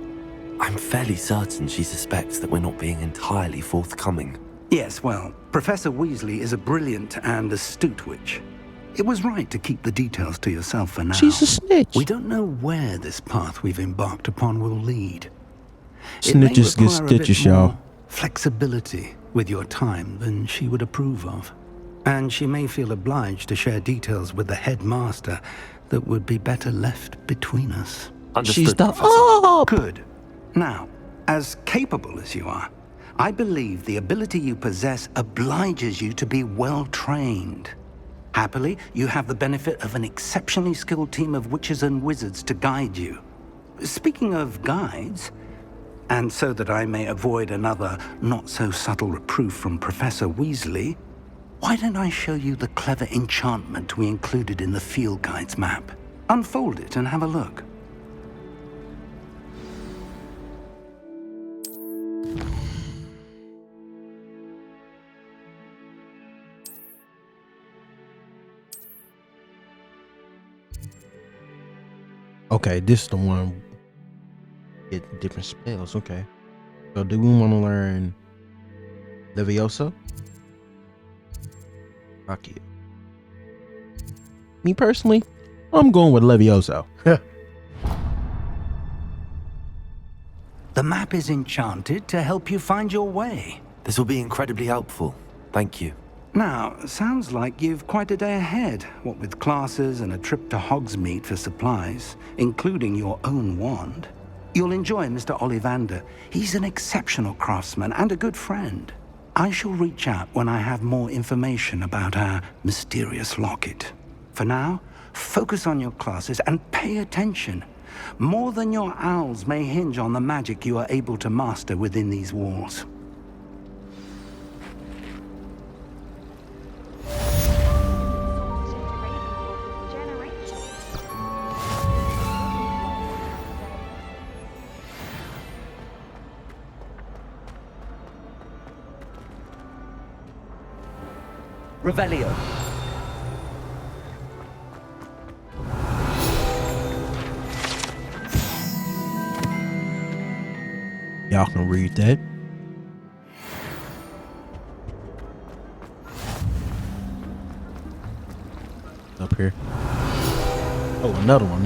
I'm fairly certain she suspects that we're not being entirely forthcoming. Yes, well, Professor Weasley is a brilliant and astute witch. It was right to keep the details to yourself for now. She's a snitch. We don't know where this path we've embarked upon will lead. It may Snitches get require a bit stitches, more y'all. flexibility with your time than she would approve of. And she may feel obliged to share details with the headmaster that would be better left between us. Understood, She's the Professor. Good. Now, as capable as you are, I believe the ability you possess obliges you to be well trained. Happily, you have the benefit of an exceptionally skilled team of witches and wizards to guide you. Speaking of guides, and so that I may avoid another not-so-subtle reproof from Professor Weasley, why don't I show you the clever enchantment we included in the field guide's map? Unfold it and have a look. Okay, this is the one. Get different spells. Okay. So do we want to learn Leviosa? Rock it. Me personally, I'm going with Levioso. The map is enchanted to help you find your way. This will be incredibly helpful. Thank you. Now, sounds like you've quite a day ahead, what with classes and a trip to Hogsmeade for supplies, including your own wand. You'll enjoy Mr. Ollivander. He's an exceptional craftsman and a good friend. I shall reach out when I have more information about our mysterious locket. For now, focus on your classes and pay attention. More than your owls may hinge on the magic you are able to master within these walls. Revelio. Y'all can read that. Up here. Oh, another one.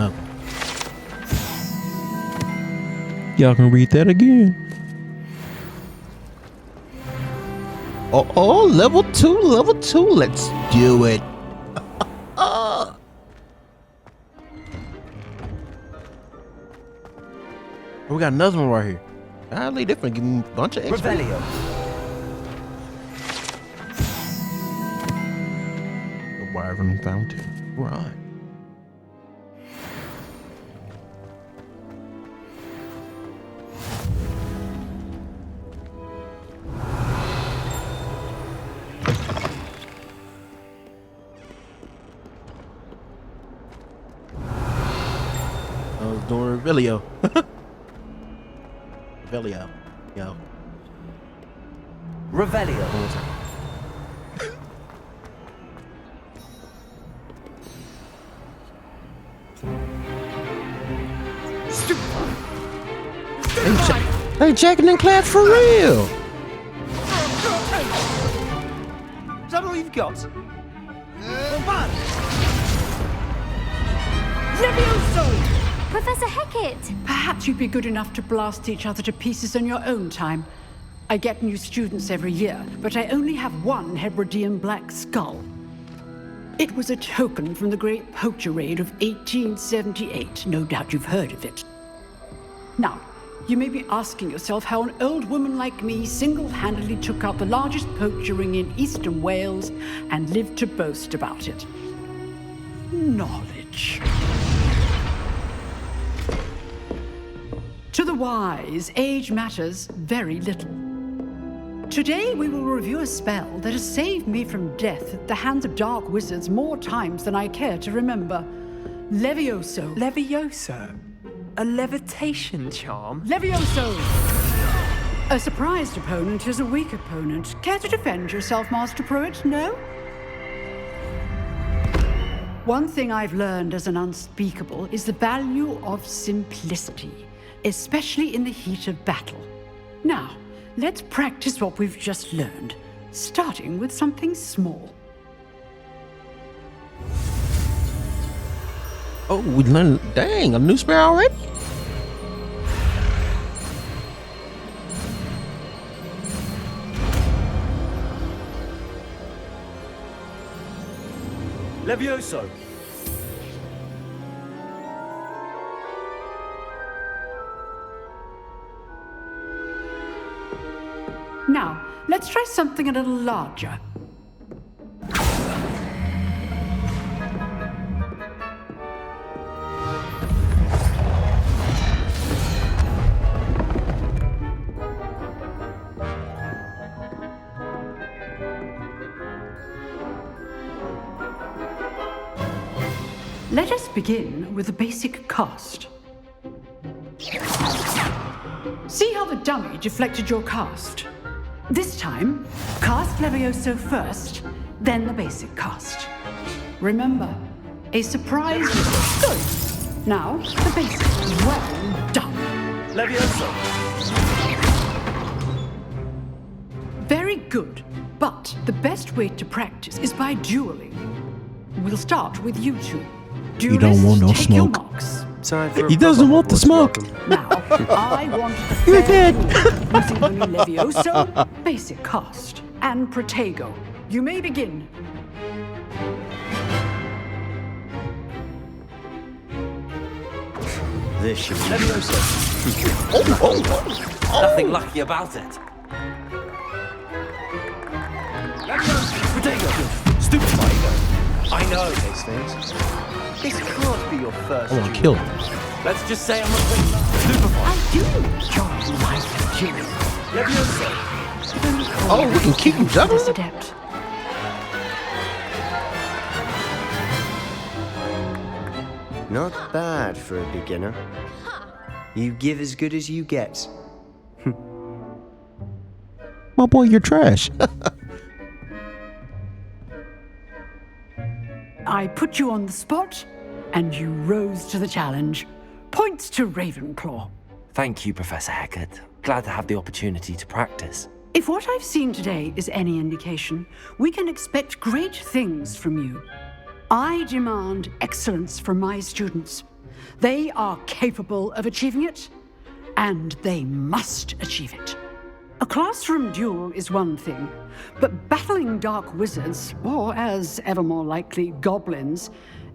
Y'all can read that again. Oh, level 2. Let's do it. Oh, we got another one right here. Golly, they're gonna give me a bunch of XP. Revelio. The Wyvern Fountain. Right. I was doing Revelio. Revelio. Yo. Revelio. One more time. Hey, checking in class for real. Is that all you've got? Levioso! Professor Hecat! Perhaps you'd be good enough to blast each other to pieces on your own time. I get new students every year, but I only have one Hebridean black skull. It was a token from the Great Poacher Raid of 1878. No doubt you've heard of it. Now, you may be asking yourself how an old woman like me single-handedly took out the largest poacher ring in eastern Wales and lived to boast about it. Knowledge. To the wise, age matters very little. Today we will review a spell that has saved me from death at the hands of dark wizards more times than I care to remember. Levioso. Levioso? A levitation charm? Levioso! A surprised opponent is a weak opponent. Care to defend yourself, Master Pruitt? No? One thing I've learned as an unspeakable is the value of simplicity, especially in the heat of battle. Now, let's practice what we've just learned, starting with something small. Oh, we learned, dang, a new spell already? Levioso. Now, let's try something a little larger. Let us begin with the basic cast. See how the dummy deflected your cast? This time, cast Levioso first, then the basic cast. Remember, a surprise is good. Now, the basic. Well done. Levioso. Very good, but the best way to practice is by dueling. We'll start with you two. You don't want no Take your smoke. marks. He doesn't want the smoke. Now, I want the You're fair dead. duel using only Levioso, basic cast, and Protego. You may begin. This should be Levioso. Nothing lucky about it. Protego. Stupid Protego. I know these things. This can't be your first. I want to kill him. Let's just say I'm not stupefied. I do enjoy life dueling. Levioso. Oh, we can keep each other? Adept. Not bad for a beginner. You give as good as you get. My boy, you're trash. I put you on the spot, and you rose to the challenge. Points to Ravenclaw. Thank you, Professor Hecat. Glad to have the opportunity to practice. If what I've seen today is any indication, we can expect great things from you. I demand excellence from my students. They are capable of achieving it, and they must achieve it. A classroom duel is one thing, but battling dark wizards, or as ever more likely, goblins,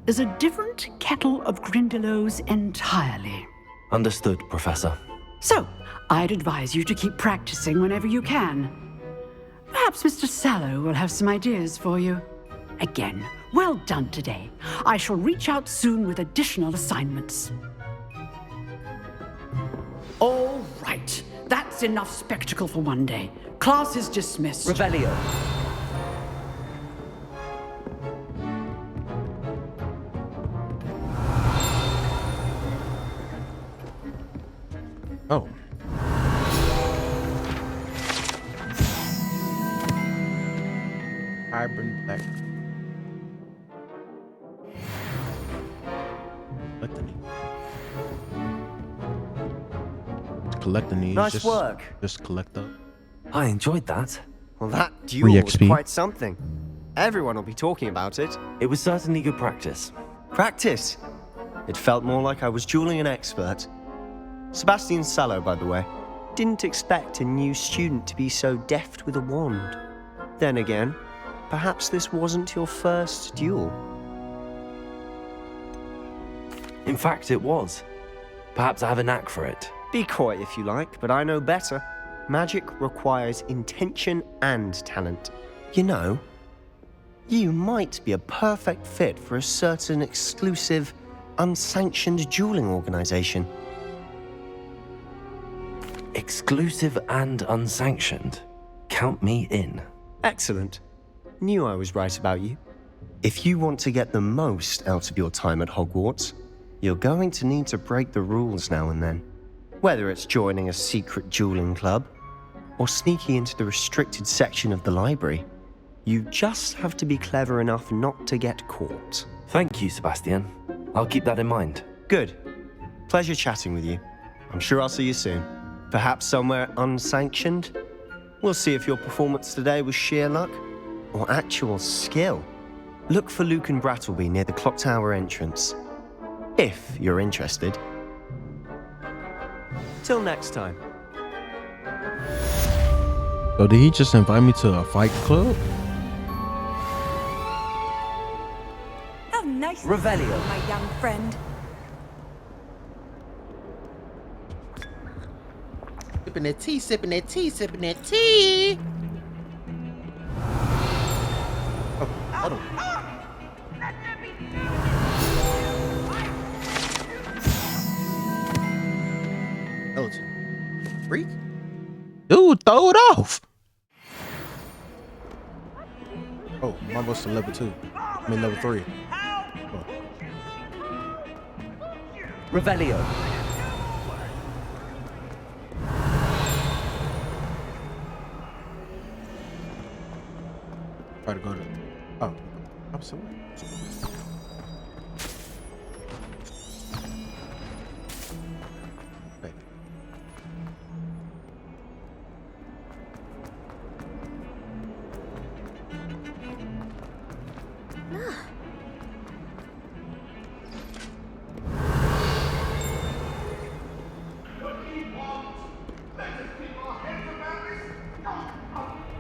is a different kettle of Grindylows entirely. Understood, Professor. So, I'd advise you to keep practicing whenever you can. Perhaps Mr. Sallow will have some ideas for you. Again, well done today. I shall reach out soon with additional assignments. All right. That's enough spectacle for one day. Class is dismissed. Revelio. Oh. Vibrant black. Collecting these. Nice work. Just collect up. I enjoyed that. Well, that duel was XP. quite something. Everyone will be talking about it. It was certainly good practice. Practice? It felt more like I was dueling an expert. Sebastian Sallow, by the way. Didn't expect a new student to be so deft with a wand. Then again, perhaps this wasn't your first duel. In fact, it was. Perhaps I have a knack for it. Be coy if you like, but I know better. Magic requires intention and talent. You know, you might be a perfect fit for a certain exclusive, unsanctioned dueling organization. Exclusive and unsanctioned. Count me in. Excellent. Knew I was right about you. If you want to get the most out of your time at Hogwarts, you're going to need to break the rules now and then. Whether it's joining a secret dueling club, or sneaking into the restricted section of the library, you just have to be clever enough not to get caught. Thank you, Sebastian. I'll keep that in mind. Good. Pleasure chatting with you. I'm sure I'll see you soon. Perhaps somewhere unsanctioned? We'll see if your performance today was sheer luck or actual skill. Look for Luke and Brattleby near the clock tower entrance. If you're interested. Till next time. So did he just invite me to a fight club? How nice Revelio. to see you, my young friend. Sipping that tea, sipping that tea, sipping that tea. Oh, hold on. Freak? Dude, throw it off. Oh, I'm almost to level 2. I mean level 3. Oh. Revelio. Try to go to. Oh, I'm sorry.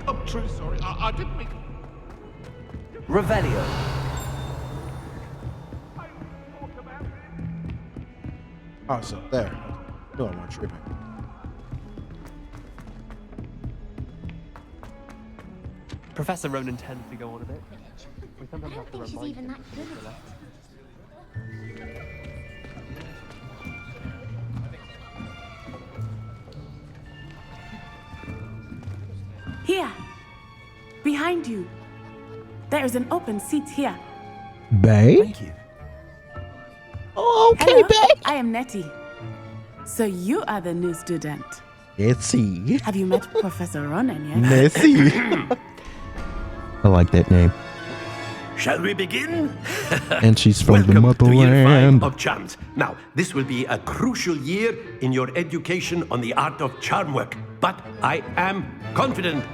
I'm truly sorry. I didn't mean... Revelio. Oh, so there. No, I'm not tripping. Professor Ronan tends to go on a bit. We sometimes have to think she's remind even him that good to at relax. Here, behind you. There is an open seat here. Babe? Thank you. Oh, okay, Hello, babe. I am Nettie. So you are the new student. Nessie. Have you met Professor Ronan yet? Nessie. I like that name. shall we begin? And she's from the Welcome to year 5 motherland. of charms. Now, this will be a crucial year in your education on the art of charm work. But I am confident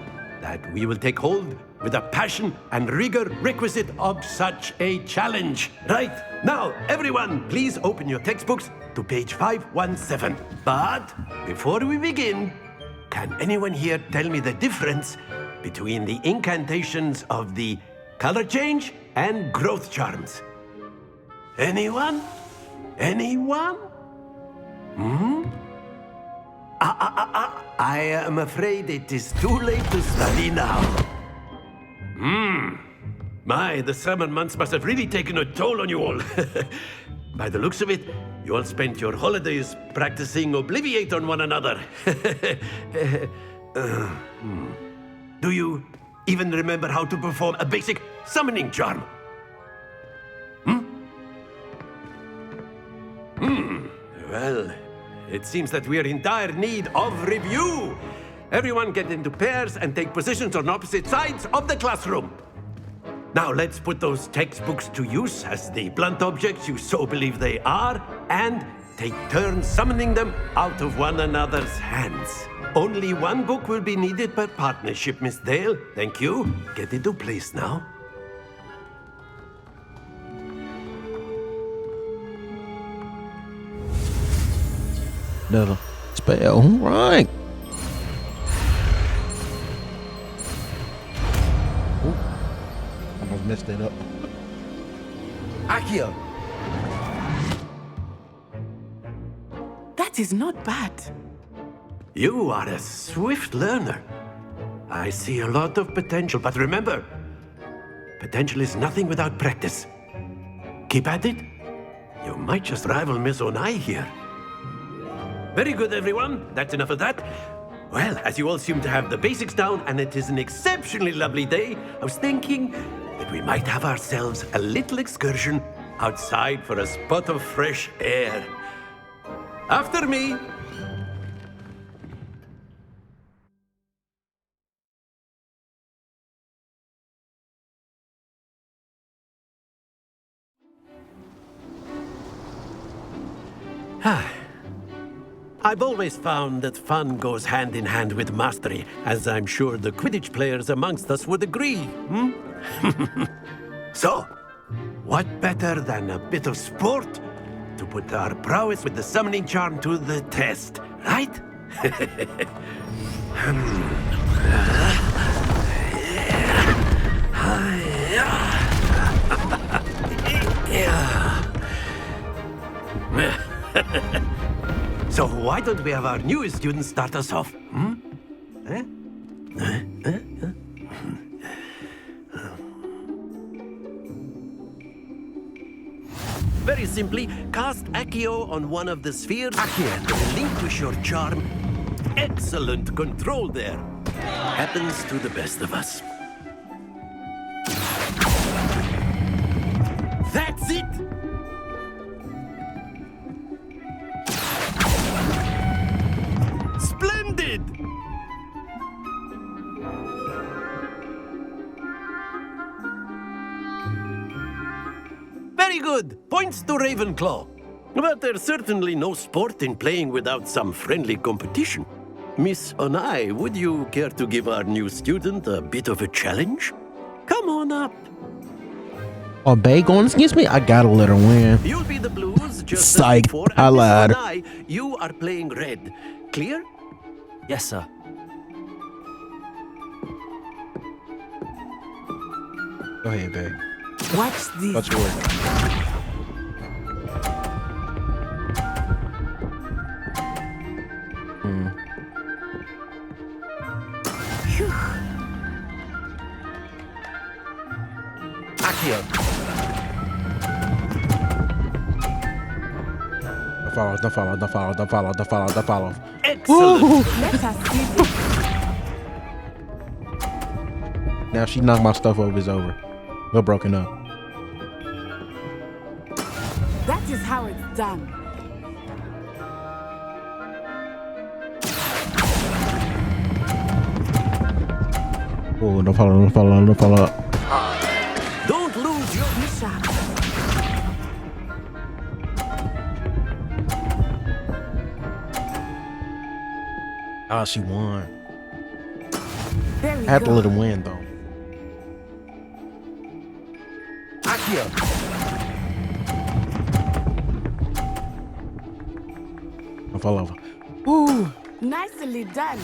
that we will take hold with the passion and rigor requisite of such a challenge. Right, now, everyone, please open your textbooks to page 517. But before we begin, can anyone here tell me the difference between the incantations of the color change and growth charms? Anyone? Anyone? I am afraid it is too late to study now. My, the summer months must have really taken a toll on you all. By the looks of it, you all spent your holidays practicing Obliviate on one another. Do you even remember how to perform a basic summoning charm? Well, it seems that we are in dire need of review. Everyone get into pairs and take positions on opposite sides of the classroom. Now let's put those textbooks to use as the blunt objects you so believe they are, and take turns summoning them out of one another's hands. Only one book will be needed per partnership, Miss Dale. Thank you. Get into place now. Another spell. Right. Ooh. Almost messed it up. Accio! That is not bad. You are a swift learner. I see a lot of potential, but remember, potential is nothing without practice. Keep at it. You might just rival Miss Onai here. Very good, everyone. That's enough of that. Well, as you all seem to have the basics down, and it is an exceptionally lovely day, I was thinking that we might have ourselves a little excursion outside for a spot of fresh air. After me. I've always found that fun goes hand in hand with mastery, as I'm sure the Quidditch players amongst us would agree. So, what better than a bit of sport to put our prowess with the summoning charm to the test, right? So why don't we have our newest student start us off? Very simply, cast Accio on one of the spheres and relinquish your charm. Excellent control there. Happens to the best of us. That's it! Splendid! Very good. Points to Ravenclaw. But there's certainly no sport in playing without some friendly competition. Miss Onai, would you care to give our new student a bit of a challenge? Come on up. Are Bay going against me? I gotta let her win. You'll be the blues just Psych. as before. I And Miss lied. Onai, you are playing red. Clear? Yes, sir. Go ahead, Bay. Watch this. Watch your work. Accio. Don't follow. Excellent. Let us see this. Now she knocked my stuff over, it's over. We're broken up. That is how it's done. Oh, don't follow. Don't lose Oh, she won. There we I had to go. let her win, though. Accio! I fall over. Ooh. Nicely done.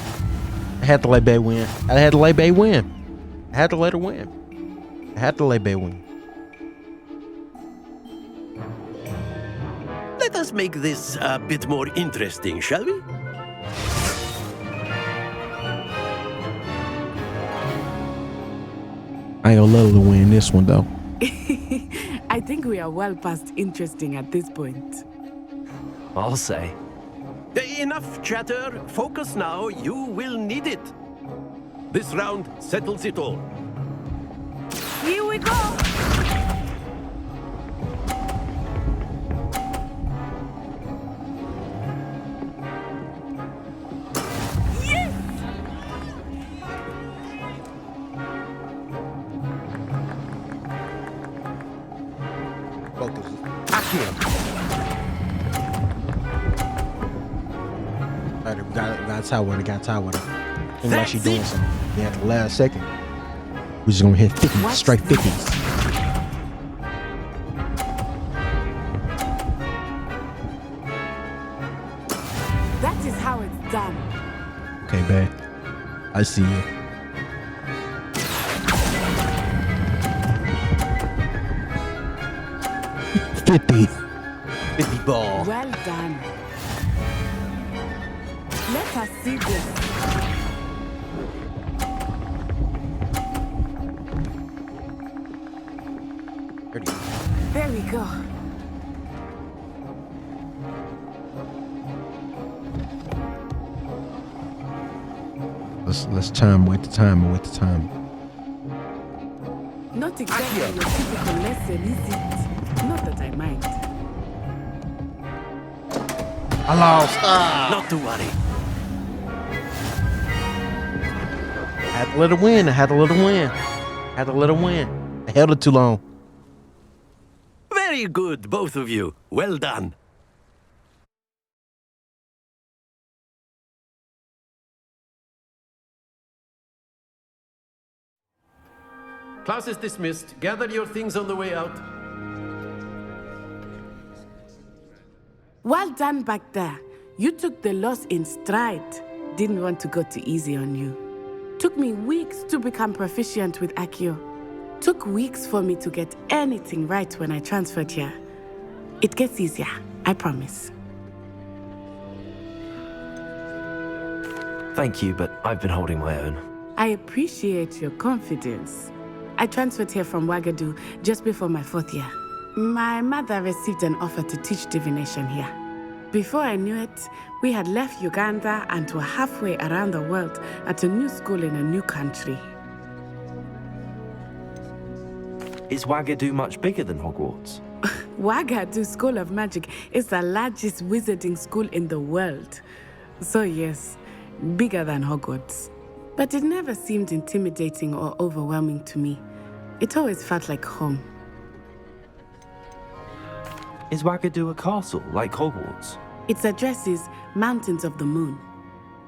I had to let Bay win. I had to let Bay win. I had to let her win. I had to let Bay win. Let us make this a bit more interesting, shall we? I ain't gonna let her win this one, though. I think we are well past interesting at this point. I'll say. Enough chatter. Focus now. You will need it. This round settles it all. Here we go. Yes! Focus. Got tied with her. Got tied with her. Seems like she's doing something. Yeah, at the last second. We're just gonna hit 50, straight 50s. That is how it's done. Okay, babe. I see you. $50 ball. Well done. Let us see this. There we go. Let's time, wait the time. Not exactly your typical lesson, is it? Not that I mind. I lost. Not to worry. I had to let her win. I held it too long. Very good, both of you. Well done. Class is dismissed. Gather your things on the way out. Well done back there. You took the loss in stride. Didn't want to go too easy on you. Took me weeks to become proficient with Accio. Took weeks for me to get anything right when I transferred here. It gets easier, I promise. Thank you, but I've been holding my own. I appreciate your confidence. I transferred here from Wagadu just before my 4th year. My mother received an offer to teach divination here. Before I knew it, we had left Uganda and were halfway around the world at a new school in a new country. Is Wagadu much bigger than Hogwarts? Wagadu School of Magic is the largest wizarding school in the world. So yes, bigger than Hogwarts. But it never seemed intimidating or overwhelming to me. It always felt like home. Is Wagadu a castle like Hogwarts? Its address is Mountains of the Moon.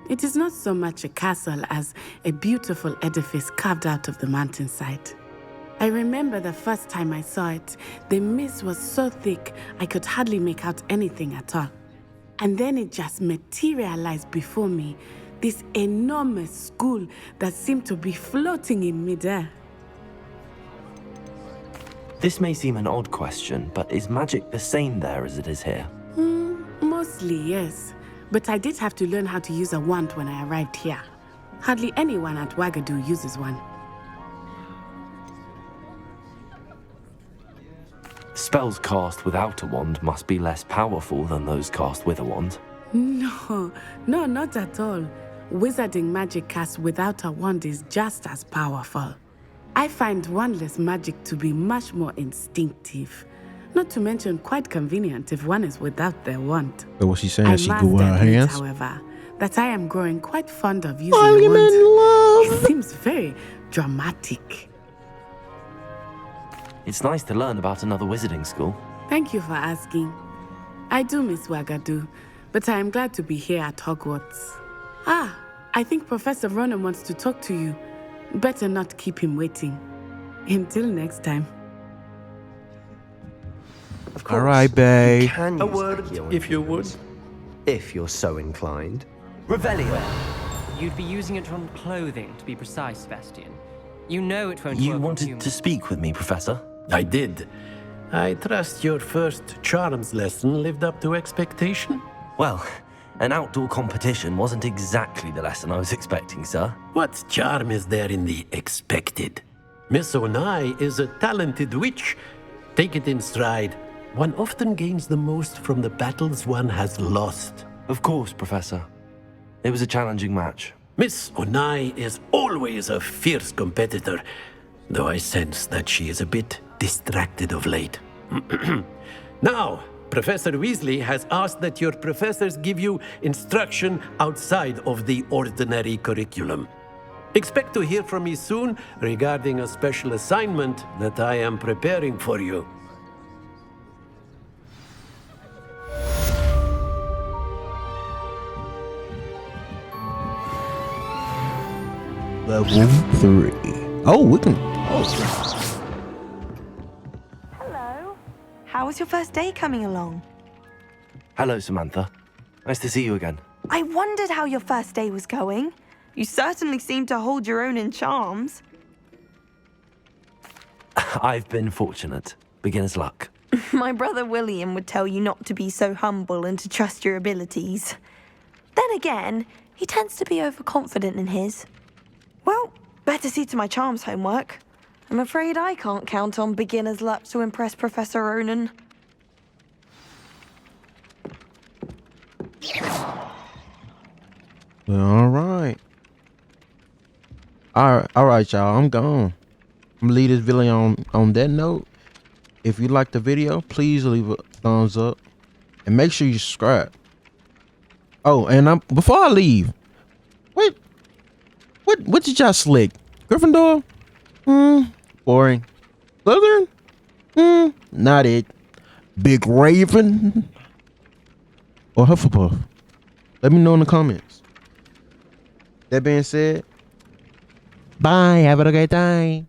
It is not so much a castle as a beautiful edifice carved out of the mountainside. I remember the first time I saw it, the mist was so thick I could hardly make out anything at all. And then it just materialized before me, this enormous school that seemed to be floating in midair. This may seem an odd question, but is magic the same there as it is here? Mostly, yes. But I did have to learn how to use a wand when I arrived here. Hardly anyone at Wagadu uses one. Spells cast without a wand must be less powerful than those cast with a wand. No, not at all. Wizarding magic cast without a wand is just as powerful. I find wandless magic to be much more instinctive. Not to mention quite convenient if one is without their wand. So what she's saying, I she must go with her admit, hands? however, that I am growing quite fond of using a wand. It seems very dramatic. It's nice to learn about another wizarding school. Thank you for asking. I do miss Wagadu, but I am glad to be here at Hogwarts. Ah, I think Professor Ronan wants to talk to you. Better not keep him waiting. Until next time. Of course. All right, babe. You can A use word, Accio if you would. influence, if you're so inclined. Revelio. You'd be using it on clothing, to be precise, Sebastian. You know it won't You work on wanted humans. to speak with me, Professor? I did. I trust your first charms lesson lived up to expectation? Well, an outdoor competition wasn't exactly the lesson I was expecting, sir. What charm is there in the expected? Miss Onai is a talented witch. Take it in stride. One often gains the most from the battles one has lost. Of course, Professor. It was a challenging match. Miss Onai is always a fierce competitor, though I sense that she is a bit distracted of late. Now, Professor Weasley has asked that your professors give you instruction outside of the ordinary curriculum. Expect to hear from me soon regarding a special assignment that I am preparing for you. Level 3. Oh, we can. Hello. How was your first day coming along? Hello, Samantha. Nice to see you again. I wondered how your first day was going. You certainly seem to hold your own in charms. I've been fortunate. Beginner's luck. My brother William would tell you not to be so humble and to trust your abilities. Then again, he tends to be overconfident in his. Well, better see to my charms homework. I'm afraid I can't count on beginner's luck to impress Professor Ronan. All right. All right, y'all. I'm gone. I'm gonna leave this video on that note. If you liked the video, please leave a thumbs up and make sure you subscribe. Oh, and before I leave, what did y'all select? Gryffindor? Boring. Slytherin? Not it. Big Raven or Hufflepuff? Let me know in the comments. That being said, bye. Have a great day.